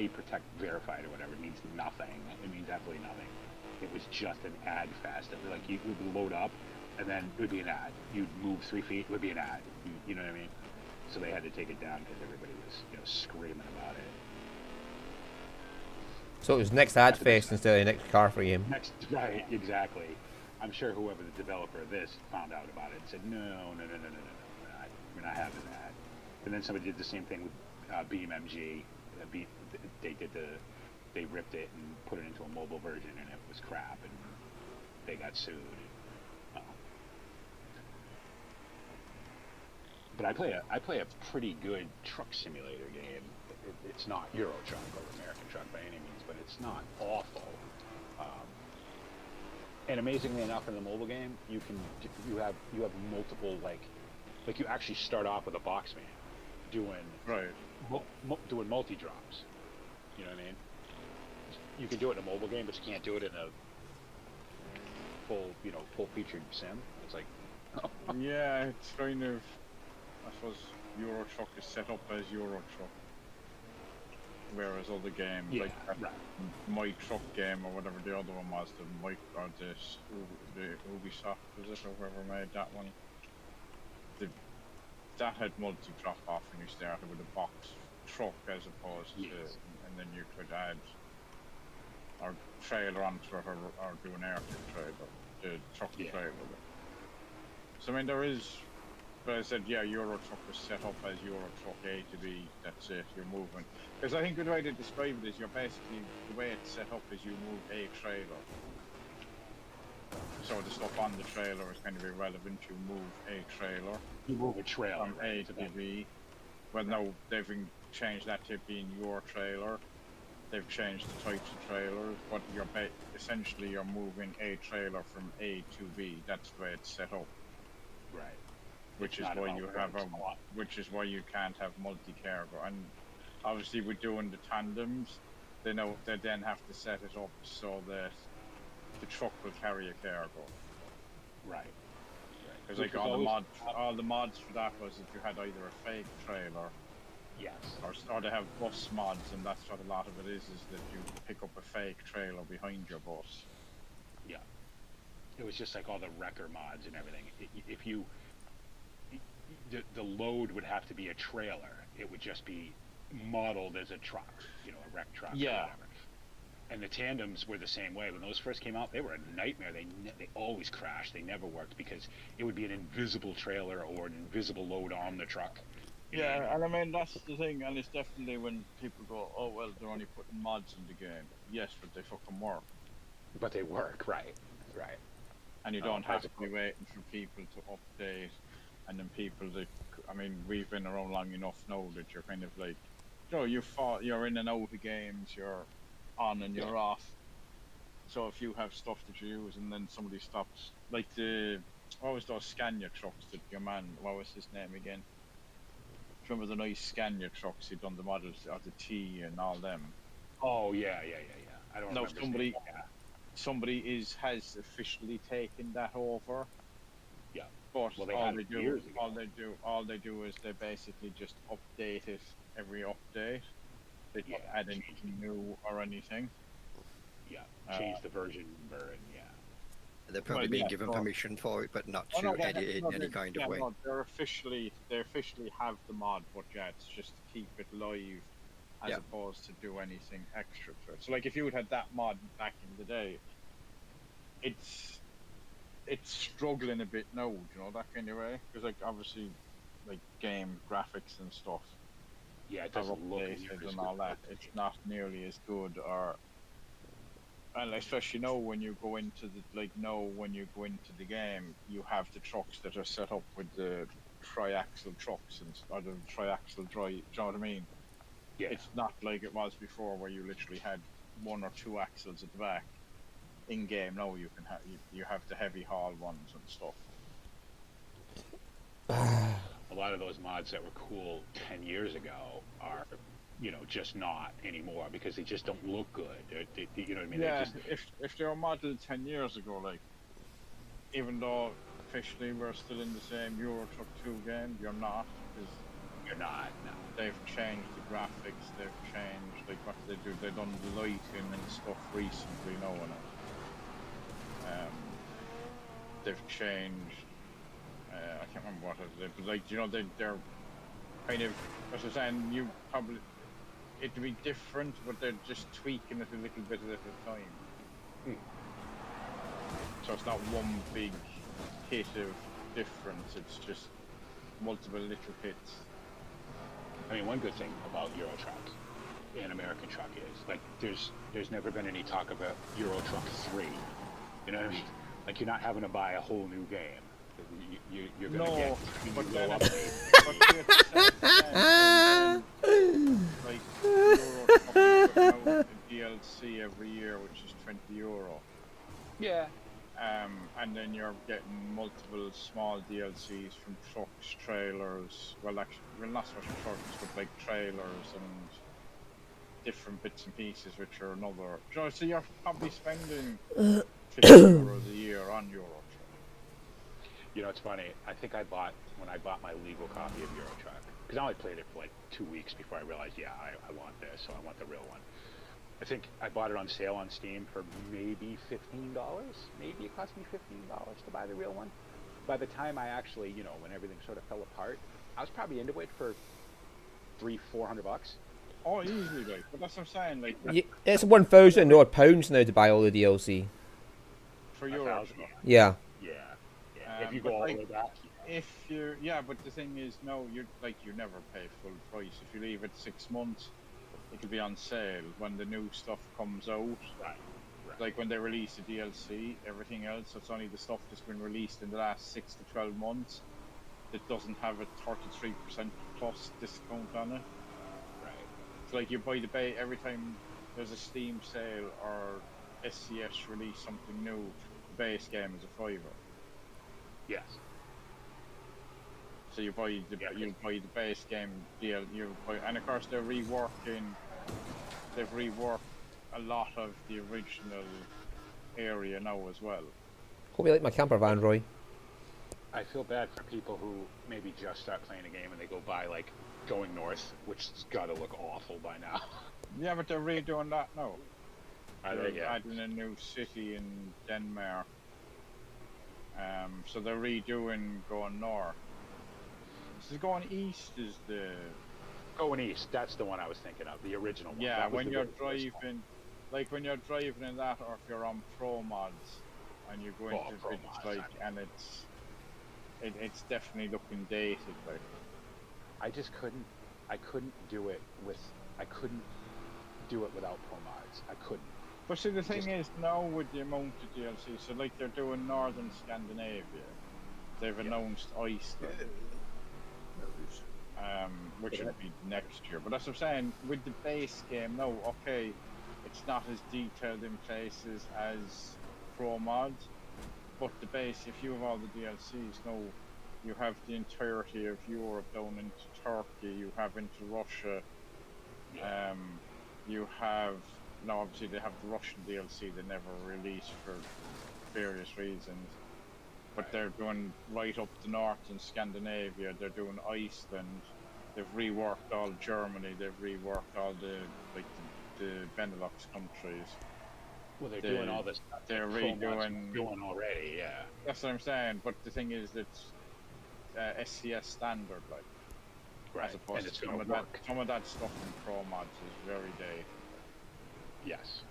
protect verified or whatever, it means nothing. It means absolutely nothing. It was just an ad fest. Like, you would load up, and then it would be an ad. You'd move 3 feet, it would be an ad. You know what I mean? So they had to take it down because everybody was, you know, screaming about it. So it was next ad fest instead of next car for game. Right, exactly. I'm sure whoever the developer of this found out about it and said, no, we're not having that. And then somebody did the same thing with BeamMG. They ripped it and put it into a mobile version, and it was crap, and they got sued. But I play a pretty good truck simulator game. It's not Euro Truck or American Truck by any means, but it's not awful. And amazingly enough, in the mobile game, you have multiple like you actually start off with a box man doing doing multi drops. You know what I mean? You can do it in a mobile game, but you can't do it in a full featured sim. It's like yeah, it's kind of, I suppose Euro Truck is set up as Euro Truck, whereas other games like My Truck game or whatever the other one was, the Ubisoft was it, or whoever made that one, that had multi drop off and you started with a box truck as opposed to, and then you could add or trailer onto it or do an aircraft trailer, the truck trailer. So I mean there is, but I said Euro Truck was set up as Euro Truck A to B, that's it, you're moving. Because I think the way to describe it is you're basically, the way it's set up is you move a trailer. So the stuff on the trailer is kind of irrelevant, you move a trailer. You move a trailer from A to B. Well no, they've changed that to being your trailer. They've changed the types of trailers, but you're essentially you're moving a trailer from A to B. That's the way it's set up. Right. Which is why you have which is why you can't have multi-cargo. And obviously with doing the tandems, they then have to set it up so that the truck will carry a cargo. Right. Because like all the mods for that was if you had either a fake trailer, or they have bus mods, and that's what a lot of it is that you pick up a fake trailer behind your bus. Yeah. It was just like all the wrecker mods and everything. If you, the load would have to be a trailer. It would just be modeled as a truck, a wreck truck. Yeah. Or whatever. And the tandems were the same way. When those first came out, they were a nightmare. They always crashed. They never worked because it would be an invisible trailer or an invisible load on the truck. Yeah, and I mean that's the thing, and it's definitely when people go, oh well, they're only putting mods in the game. Yes, but they fucking work. But they work, right. And you don't have to be waiting for people to update, and then people that, I mean, we've been around long enough now that you're kind of like, you're in and out of games, you're on and you're off. So if you have stuff that you use and then somebody stops, like what was those Scania trucks that your man, what was his name again? Remember the nice Scania trucks he'd done the models of the T and all them? Oh yeah. I don't know. Somebody has officially taken that over. Yeah. But all they do is they basically just update it every update. They don't add anything new or anything. Yeah. Change the version number and They're probably being given permission for it, but not to edit it in any kind of way. No, they officially have the mod, but it's just to keep it live as opposed to do anything extra to it. So like if you had that mod back in the day, it's struggling a bit now, that kind of way, because like obviously like game graphics and stuff. Yeah, it doesn't look and all that. It's not nearly as good, and especially now when you go into the game, you have the trucks that are set up with the tri-axle trucks or the tri-axle drive. Do you know what I mean? Yeah. It's not like it was before, where you literally had one or two axles at the back. In game now, you can you have the heavy haul ones and stuff. A lot of those mods that were cool 10 years ago are, just not anymore because they just don't look good. You know what I mean? Yeah, if they were modeled 10 years ago, like, even though officially we're still in the same Euro Truck 2 game, you're not. You're not, no. They've changed the graphics, they've changed, like, what they do. They've done the lighting and stuff recently now, and they've changed, I can't remember what it is, but like, they're kind of, as I was saying, it'd be different, but they're just tweaking it a little bit at a time. So it's not one big hit of difference, it's just multiple little hits. I mean, one good thing about Euro Truck and American Truck is, like, there's never been any talk about Euro Truck 3. You know what I mean? Like, you're not having to buy a whole new game. You're going to get but then like Euro Truck putting out a DLC every year, which is €20. Yeah. And then you're getting multiple small DLCs from trucks, trailers. Well, actually, well, not so much trucks, but like trailers and different bits and pieces, which are another. So you're probably spending €50 a year on Euro Truck. You know, it's funny. I think when I bought my legal copy of Euro Truck, because I only played it for like 2 weeks before I realized, yeah, I want this, so I want the real one. I think I bought it on sale on Steam for maybe $15. Maybe it cost me $15 to buy the real one. By the time I actually, you know, when everything sort of fell apart, I was probably into it for $300-400. Oh, easily, like. But that's what I'm saying, like. Yeah, it's £1,000 now to buy all the DLC. For Euro. Yeah. Yeah. If you go all the way back. But the thing is, no, you never pay full price. If you leave it 6 months, it'll be on sale when the new stuff comes out. Right. Like when they release the DLC, everything else, it's only the stuff that's been released in the last 6 to 12 months that doesn't have a 33% plus discount on it. Right. It's like you buy the base every time there's a Steam sale or SCS release something new, the base game is a $5. Yes. So you buy the base game deal. And of course they've reworked a lot of the original area now as well. Hope you like my camper van, Roy. I feel bad for people who maybe just start playing a game and they go by like Going North, which has got to look awful by now. Yeah, but they're redoing that now. They're adding a new city in Denmark. So they're redoing Going North. This is Going East is the... Going East, that's the one I was thinking of, the original one. Yeah, when you're driving, like when you're driving in that, or if you're on Pro Mods, and you go into it's like, and it's definitely looking dated, like. I couldn't do it without Pro Mods. I couldn't. But see, the thing is, now with the amount of DLC, so like they're doing Northern Scandinavia, they've announced Iceland. Which would be next year. But that's what I'm saying, with the base game, no, okay, it's not as detailed in places as Pro Mods, but the base, if you have all the DLCs, no, you have the entirety of Europe down into Turkey, you have into Russia, you have, now obviously they have the Russian DLC they never released for various reasons, but they're doing right up the north in Scandinavia, they're doing Iceland, they've reworked all Germany, they've reworked all the Benelux countries. Well, they're doing all this stuff. They're redoing doing already, yeah. That's what I'm saying, but the thing is that SCS standard, like, right. as opposed to some of that stuff in Pro Mods is very dated. Yes,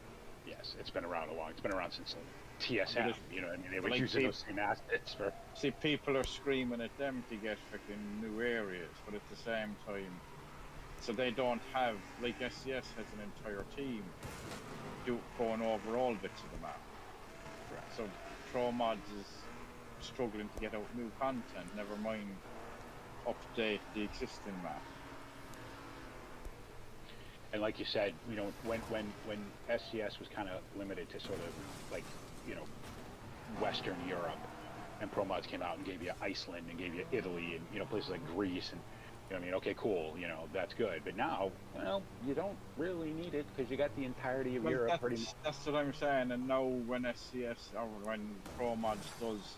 it's been around a long. It's been around since TSM. You know, I mean, they were using those same assets for. See, people are screaming at them to get fucking new areas, but at the same time, so they don't have, like SCS has an entire team going over all bits of the map. Right. So Pro Mods is struggling to get out new content. Never mind update the existing map. And like you said, you know, when SCS was kind of limited to sort of like, you know, Western Europe, and Pro Mods came out and gave you Iceland and gave you Italy and, you know, places like Greece, and, you know, I mean, okay, cool, you know, that's good. But now, well, you don't really need it because you got the entirety of Europe pretty much. That's what I'm saying. And now when SCS or when Pro Mods does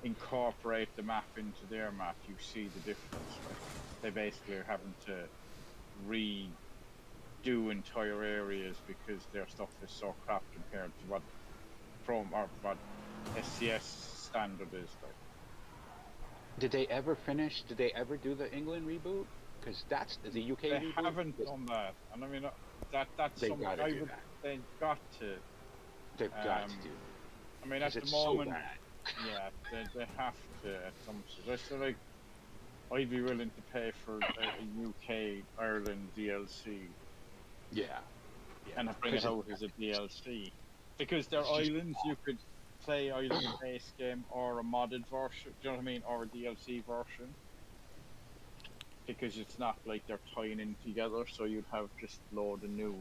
incorporate the map into their map, you see the difference. Right? They basically are having to redo entire areas because their stuff is so crap compared to what what SCS standard is. Like. Did they ever finish? Did they ever do the England reboot? Because that's the UK reboot. They haven't done that, and I mean that's they've something got to do that. They've got to. They've got to do. I mean, at the moment, yeah, they have to at some stage. So like, I'd be willing to pay for a UK Ireland DLC. Yeah. And bring it out as a DLC. Because they're islands, you could play either the base game or a modded version, do you know what I mean, or a DLC version. Because it's not like they're tying in together, so you'd have just load of new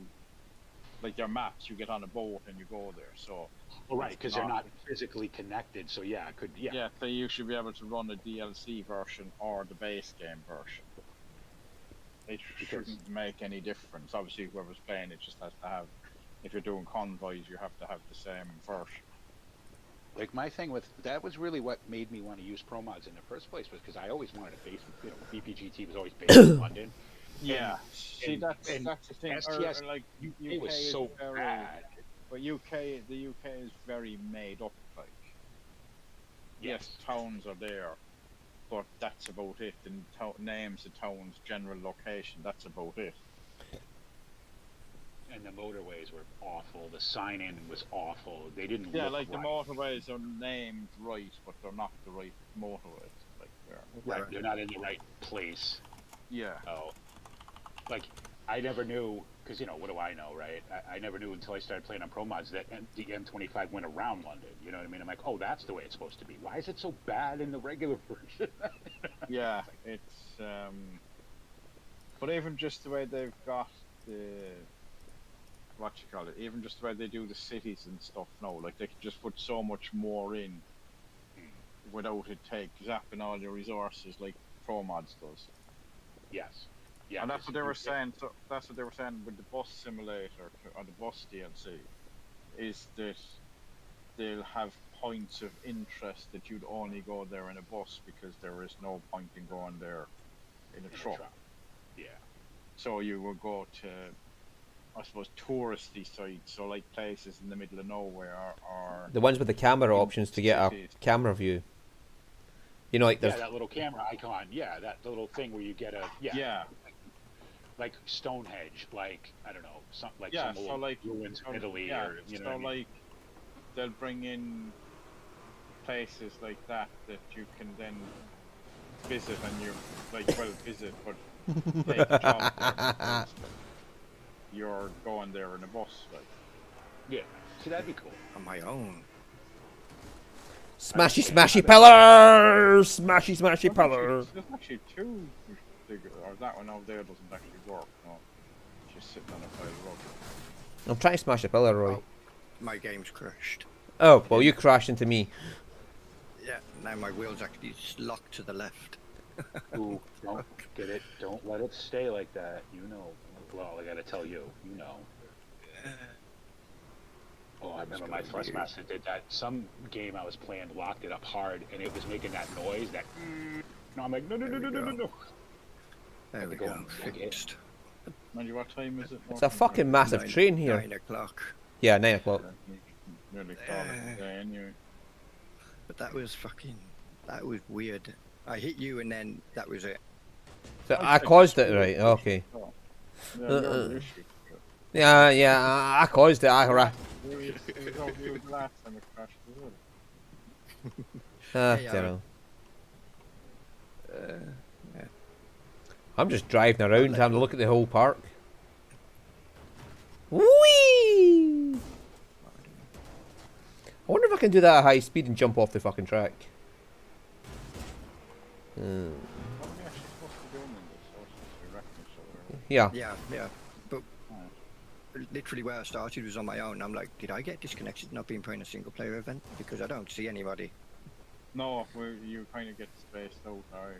like their maps. You get on a boat and you go there. So. Well, right, because they're not physically connected. So yeah, it could. Yeah. Yeah, so you should be able to run a DLC version or the base game version. It shouldn't make any difference. Obviously, whoever's playing it just has to have. If you're doing convoys, you have to have the same version. Like my thing with that was really what made me want to use pro mods in the first place, was because I always wanted a base. You know, BPGT was always based in London. Yeah, see that's the thing. STS, like it was so bad. But the UK is very made up. Like, yes, towns are there, but that's about it. And names of towns, general location, that's about it. And the motorways were awful. The sign-in was awful. They didn't. Yeah, look like right. the motorways are named right, but they're not the right motorways. Like Right, they're not in the right place. Yeah. Oh, like I never knew, because you know, what do I know, right? I never knew until I started playing on pro mods that the M25 went around London. You know what I mean? I'm like, oh, that's the way it's supposed to be. Why is it so bad in the regular version? Yeah, it's but even just the way they've got the even just the way they do the cities and stuff now, like they can just put so much more in without it zapping all your resources like pro mods does. Yes. Yeah, and that's what they were saying. So that's what they were saying with the bus simulator or the bus DLC, is that they'll have points of interest that you'd only go there in a bus because there is no point in going there in a truck. Yeah. So you will go to, I suppose, touristy sites, so like places in the middle of nowhere, or the ones with the camera options to get a camera view. You know, like there's that little camera icon. Yeah, that little thing where you get a like Stonehenge, like I don't know, some little ruins in Italy, or you know. So like they'll bring in places like that you can then visit, and visit, but take a job there. You're going there in a bus, like. Yeah, so that'd be cool. On my own. Smashy pillars! Smashy pillars! There's actually two bigger, or that one over there doesn't actually work. No, it's just sitting on a pile of rubble. I'm trying to smash a pillar, Roy. Oh, my game's crashed. Oh, well, you crashed into me. Yeah, now my wheel's actually locked to the left. Ooh, don't get it. Don't let it stay like that. You know. Well, I gotta tell you, you know. Oh, I remember my Thrustmaster did that. Some game I was playing locked it up hard, and it was making that noise. That. No, I'm like, no. There we go. Fixed. Mind you, what time is it? It's a fucking massive train here. 9 o'clock. Yeah, 9 o'clock. Nearly called it a day anyway. But that was weird. I hit you, and then that was it. So I caused it, right? Okay. Yeah, I caused it. I'm just driving around, having a look at the whole park. Whee! I wonder if I can do that at high speed and jump off the fucking track. Yeah. But literally where I started was on my own. I'm like, did I get disconnected not being playing a single player event? Because I don't see anybody. No, you kind of get spaced out, alright.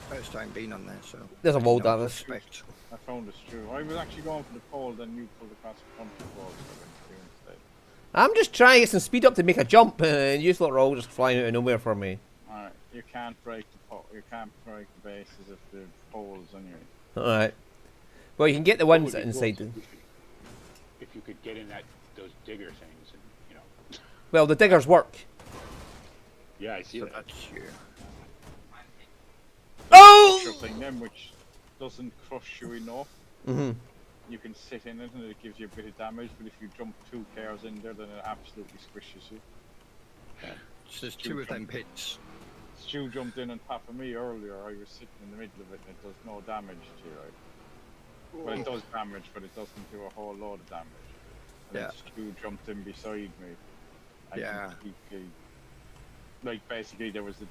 First time being on there, so. There's a wall down there. I found it's true. I was actually going for the pole, then you pulled across the country wall, instead. I'm just trying to get some speed up to make a jump, and you lot are all just flying out of nowhere for me. Alright, you can't break the bases of the poles anyway. Alright. Well, you can get the ones inside. If you could get in those digger things, and you know. Well, the diggers work. Yeah, I see that. That's you. Oh! Thing then, which doesn't crush you enough. You can sit in it, and it gives you a bit of damage. But if you jump 2 cars in there, then it absolutely squishes you. So there's 2 of them pits. Stu jumped in on top of me earlier. I was sitting in the middle of it, and it does no damage to you, right? Well, it does damage, but it doesn't do a whole load of damage. And then Stu jumped in beside me. And basically there was the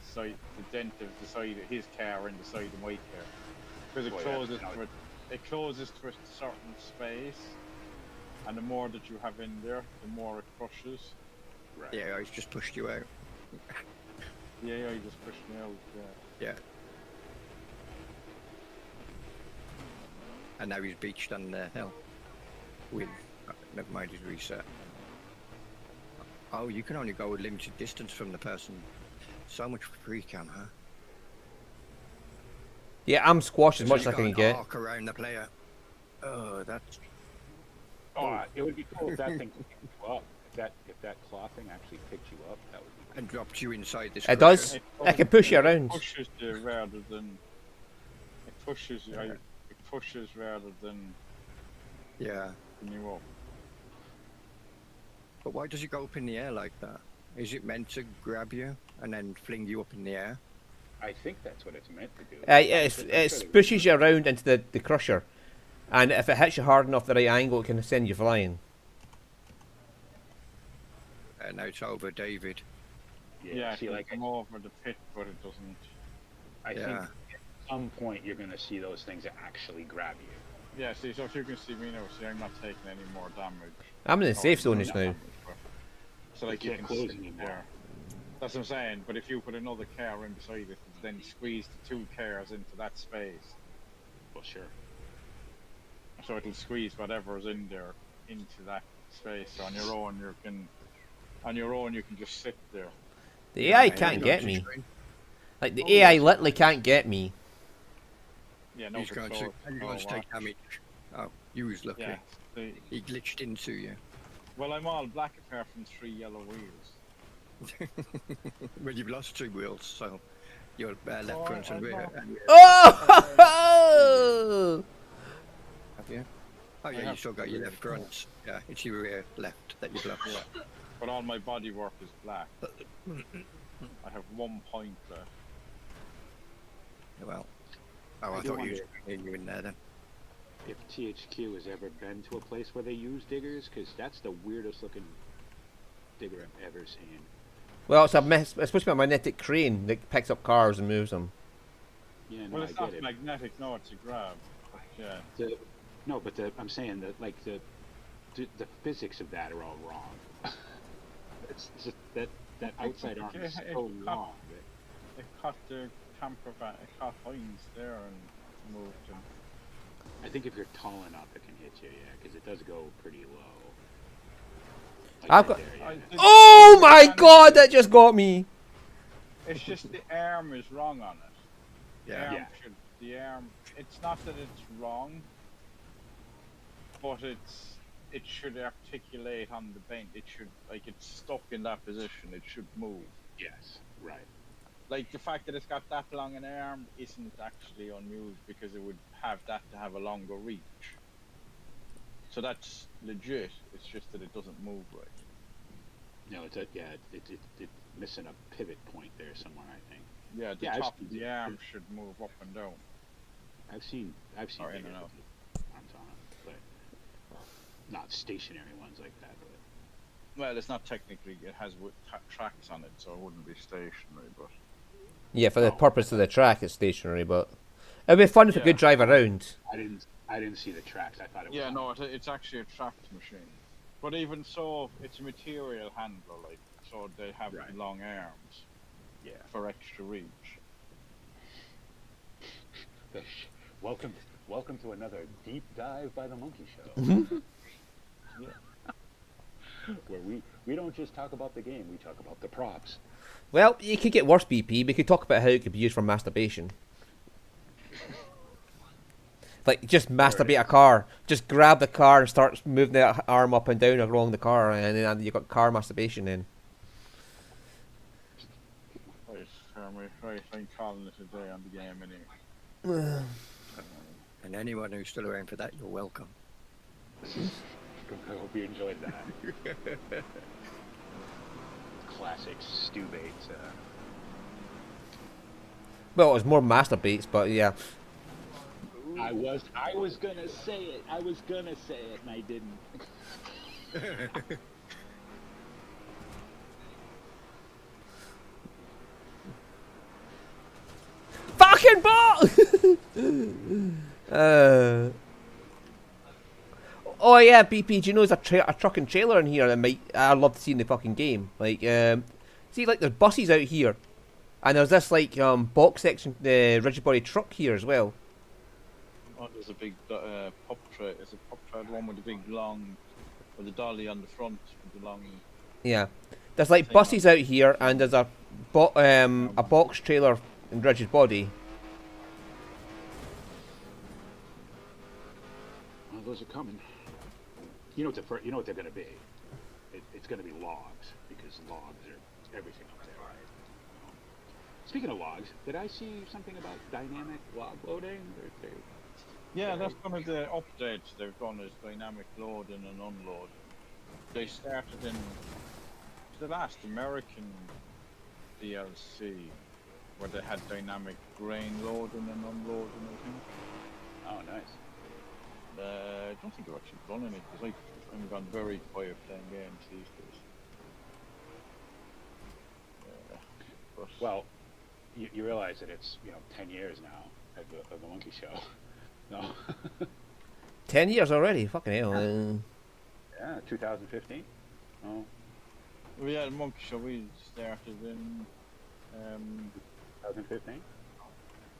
dent of the side of his car and the side of my car. Because it closes it closes to a certain space, and the more that you have in there, the more it crushes. Right. Yeah, he's just pushed you out. Yeah, you just pushed me out. Yeah. Yeah. And now he's beached on the hill. With never mind his reset. Oh, you can only go a limited distance from the person. So much for free cam, huh? Yeah, I'm squashed as So much as you I can got an get. arc around the player. Oh, that's Oh, it would be cool if that thing picked you up. If that claw thing actually picked you up, that would be cool. and dropped you inside this. It crusher. does. I can push you around. It pushes you rather than. It pushes you. Yeah. It pushes rather than Yeah. picking you up. But why does it go up in the air like that? Is it meant to grab you and then fling you up in the air? I think that's what it's meant to do. It pushes you around into the crusher, and if it hits you hard enough the right angle, it can send you flying. And now it's over, David. Yeah, see, it like can come over the pit, but it doesn't. I think Yeah. at some point you're gonna see those things that actually grab you. Yeah, see, so if you can see me now, see, I'm not taking any more damage. I'm in the Or safe zone no just now. damage, but- So like You you can't can close sit anymore. there. That's what I'm saying. But if you put another car in beside it, then squeeze the two cars into that space, Well, sure. so it'll squeeze whatever's in there into that space. So on your own, you can just sit there. The AI Yeah, can't he's get going me. to screen. Like the Oh, AI yes. literally can't get me. Yeah, no He's going to, control. you're going to take damage. Oh, you was lucky. Yeah. See, He glitched into you. well, I'm all black apart from 3 yellow wheels. Well, you've lost 2 wheels, so you're left Oh, front and I rear. know. And Oh! have you? Oh yeah, you have still got your left front. Yeah, it's your rear left that you've lost. Yeah. But all my bodywork is black. I have 1 point left. Well, oh, I do thought you wonder- were in there then. If THQ has ever been to a place where they use diggers, because that's the weirdest looking digger I've ever seen. Well, it's supposed to be a magnetic crane that picks up cars and moves them. Yeah, no, Well, I it's get not it. magnetic, no, it's a grab. But, yeah. No, but I'm saying that like the physics of that are all wrong. It's just that outside arm is it so cut- long. It caught the camper van, it caught Heinz there and moved him. I think if you're tall enough, it can hit you, yeah, because it does go pretty low. Like I've right got- there, yeah. Oh my god, that just got me! It's just the arm is wrong on it. The Yeah. arm Yeah. the arm, it's not that it's wrong, but it should articulate on the bend. It should, like, it's stuck in that position. It should move. Yes, right. Like, the fact that it's got that long an arm isn't actually unused because it would have that to have a longer reach. So that's legit. It's just that it doesn't move right. No, it's missing a pivot point there somewhere, I think. Yeah, the Yeah, top of the arm should move up and down. I've seen Or in bigger and out. arms on it, but not stationary ones like that. But Well, it's not technically. It has tracks on it, so it wouldn't be stationary. But Yeah, for the purpose of the track, it's stationary, but it'd be fun if it Yeah. could drive around. I didn't see the tracks. I thought it was. yeah, no, it's actually a tracked machine. But even so, it's a material handler, like, so they have Right. long arms Yeah. for extra reach. Welcome to another deep dive by the Monkey Show. Where we don't just talk about the game, we talk about the props. Well, you could get worse, BP. We could talk about how it could be used for masturbation. Like, just masturbate a car. Just grab the car and start moving the arm up and down along the car, and then you've got car masturbation in. Right, Jeremy, right, I'm calling it a day on the game anyway. And anyone who's still around for that, you're welcome. I hope you enjoyed that. Classic stew baits. Well, it was more masturbates, but yeah. I was gonna say it. And I didn't. Fucking ball! Uh, oh yeah, BP. Do you know there's a truck and trailer in here that I'd love to see in the fucking game. Like, see, like there's buses out here, and there's this like box section, the rigid body truck here as well. Oh, there's a big pop tray. There's a pop tray, the one with the big long, with the dolly on the front, with the long. Yeah, there's like buses out here, and there's a box trailer and rigid body. Well, those are coming. You know what you know what they're going to be. It's going to be logs, because logs are everything up there, right? Speaking of logs, did I see something about dynamic log loading? Yeah, that's one of the updates they've done, is dynamic loading and unload. They started in the last American DLC, where they had dynamic grain loading and unloading, I think. Oh, nice. I don't think I've actually done any, because I'm gone very quiet playing games these days. But Well, you realize that it's 10 years now of the Monkey Show. No. 10 years already. Fucking hell. Yeah, 2015. Oh. well, yeah, the Monkey Show, we started in 2015.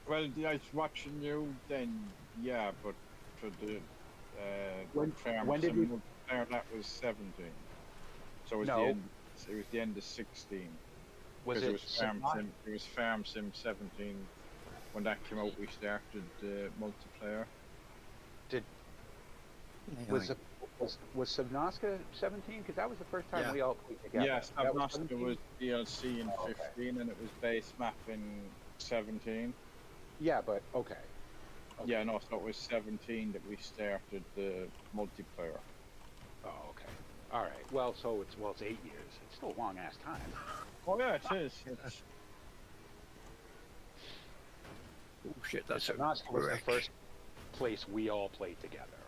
well, I was watching you then, yeah, but for the When did you? that was 17. So it was No. the end. It was the end of 16. Was Because it? it was Farm Sim 17. When that came out, we started multiplayer. Was Subnautica 17? Because that was the first time Yeah. we all played together. Yes, That was Subnautica 17? was DLC in Oh, okay. 15, and it was base map in 17. Yeah, but okay. Yeah, no, so it was 17 that we started the multiplayer. Oh, okay. All right. Well, so it's 8 years. It's still a long ass time. Oh yeah, it is. It's, Oh shit, that's a Subnautica was the wreck. first place we all played together.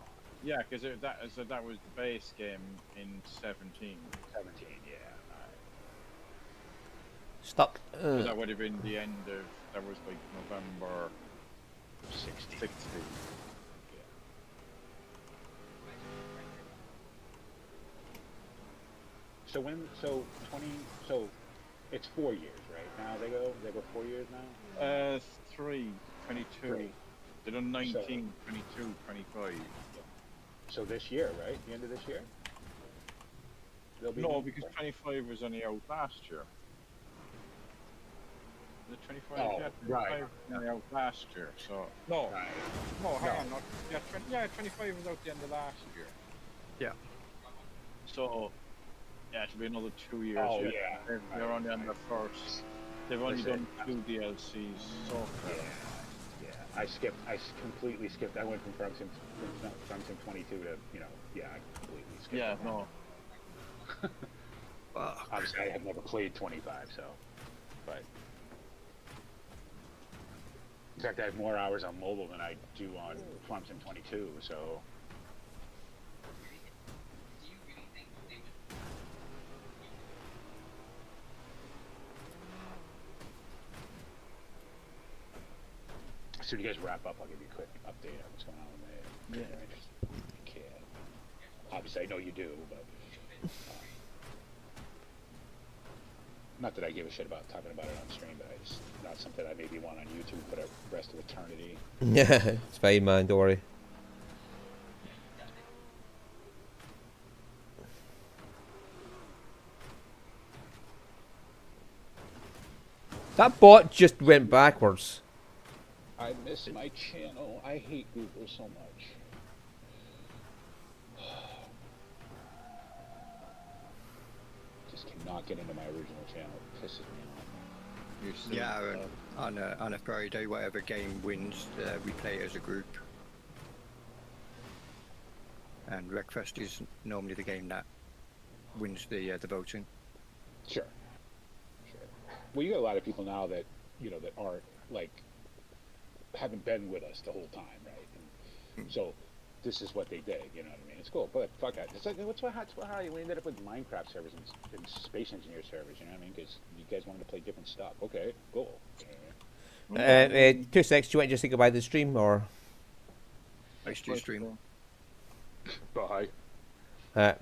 yeah, because that was the base game in 17. 17. Yeah. All right. Stuck. So that would have been the end of, that was like November 16. So it's 4 years, right? Now they go 4 years now. 22. Three. They done 19, 22, 25. So this year, right? The end of this year. They'll be No, done? because 25 was only out last year. The 25, Oh, yeah, 25 right. was only out last year, so... No, Right. no, hang No. on, not, yeah, 25 was out the end of last year. Yeah. So, yeah, it'll be another 2 years. Oh, yeah. They're only on their first... They've only Listen. done 2 DLCs so far. Yeah. I completely skipped. I went from Sim 22 to, I completely skipped. Yeah, that. no. Fuck. Obviously, I have never played 25, so, but. In fact, I have more hours on mobile than I do on Farm Sim 22, so. As soon as you guys wrap up, I'll give you a quick update on what's going on with my kid. Obviously, I know you do, but not that I give a shit about talking about it on stream, but it's not something I maybe want on YouTube for the rest of eternity. Yeah, it's fine, man. Don't worry. That bot just went backwards. I miss my channel. I hate Google so much. Just cannot get into my original channel. It pisses me off. You're still- Yeah, on a Friday, whatever game wins, we play as a group. And Wreckfest is normally the game that wins the voting. Sure. Well, you got a lot of people now that that aren't haven't been with us the whole time, right? And so this is what they did. You know what I mean? It's cool, but fuck it. It's like how we ended up with Minecraft servers and Space Engineer servers. You know what I mean? Because you guys wanted to play different stuff. Okay, cool. 2 secs. Do you want to just say goodbye to the stream, or? Nice to stream. Bye. Bye.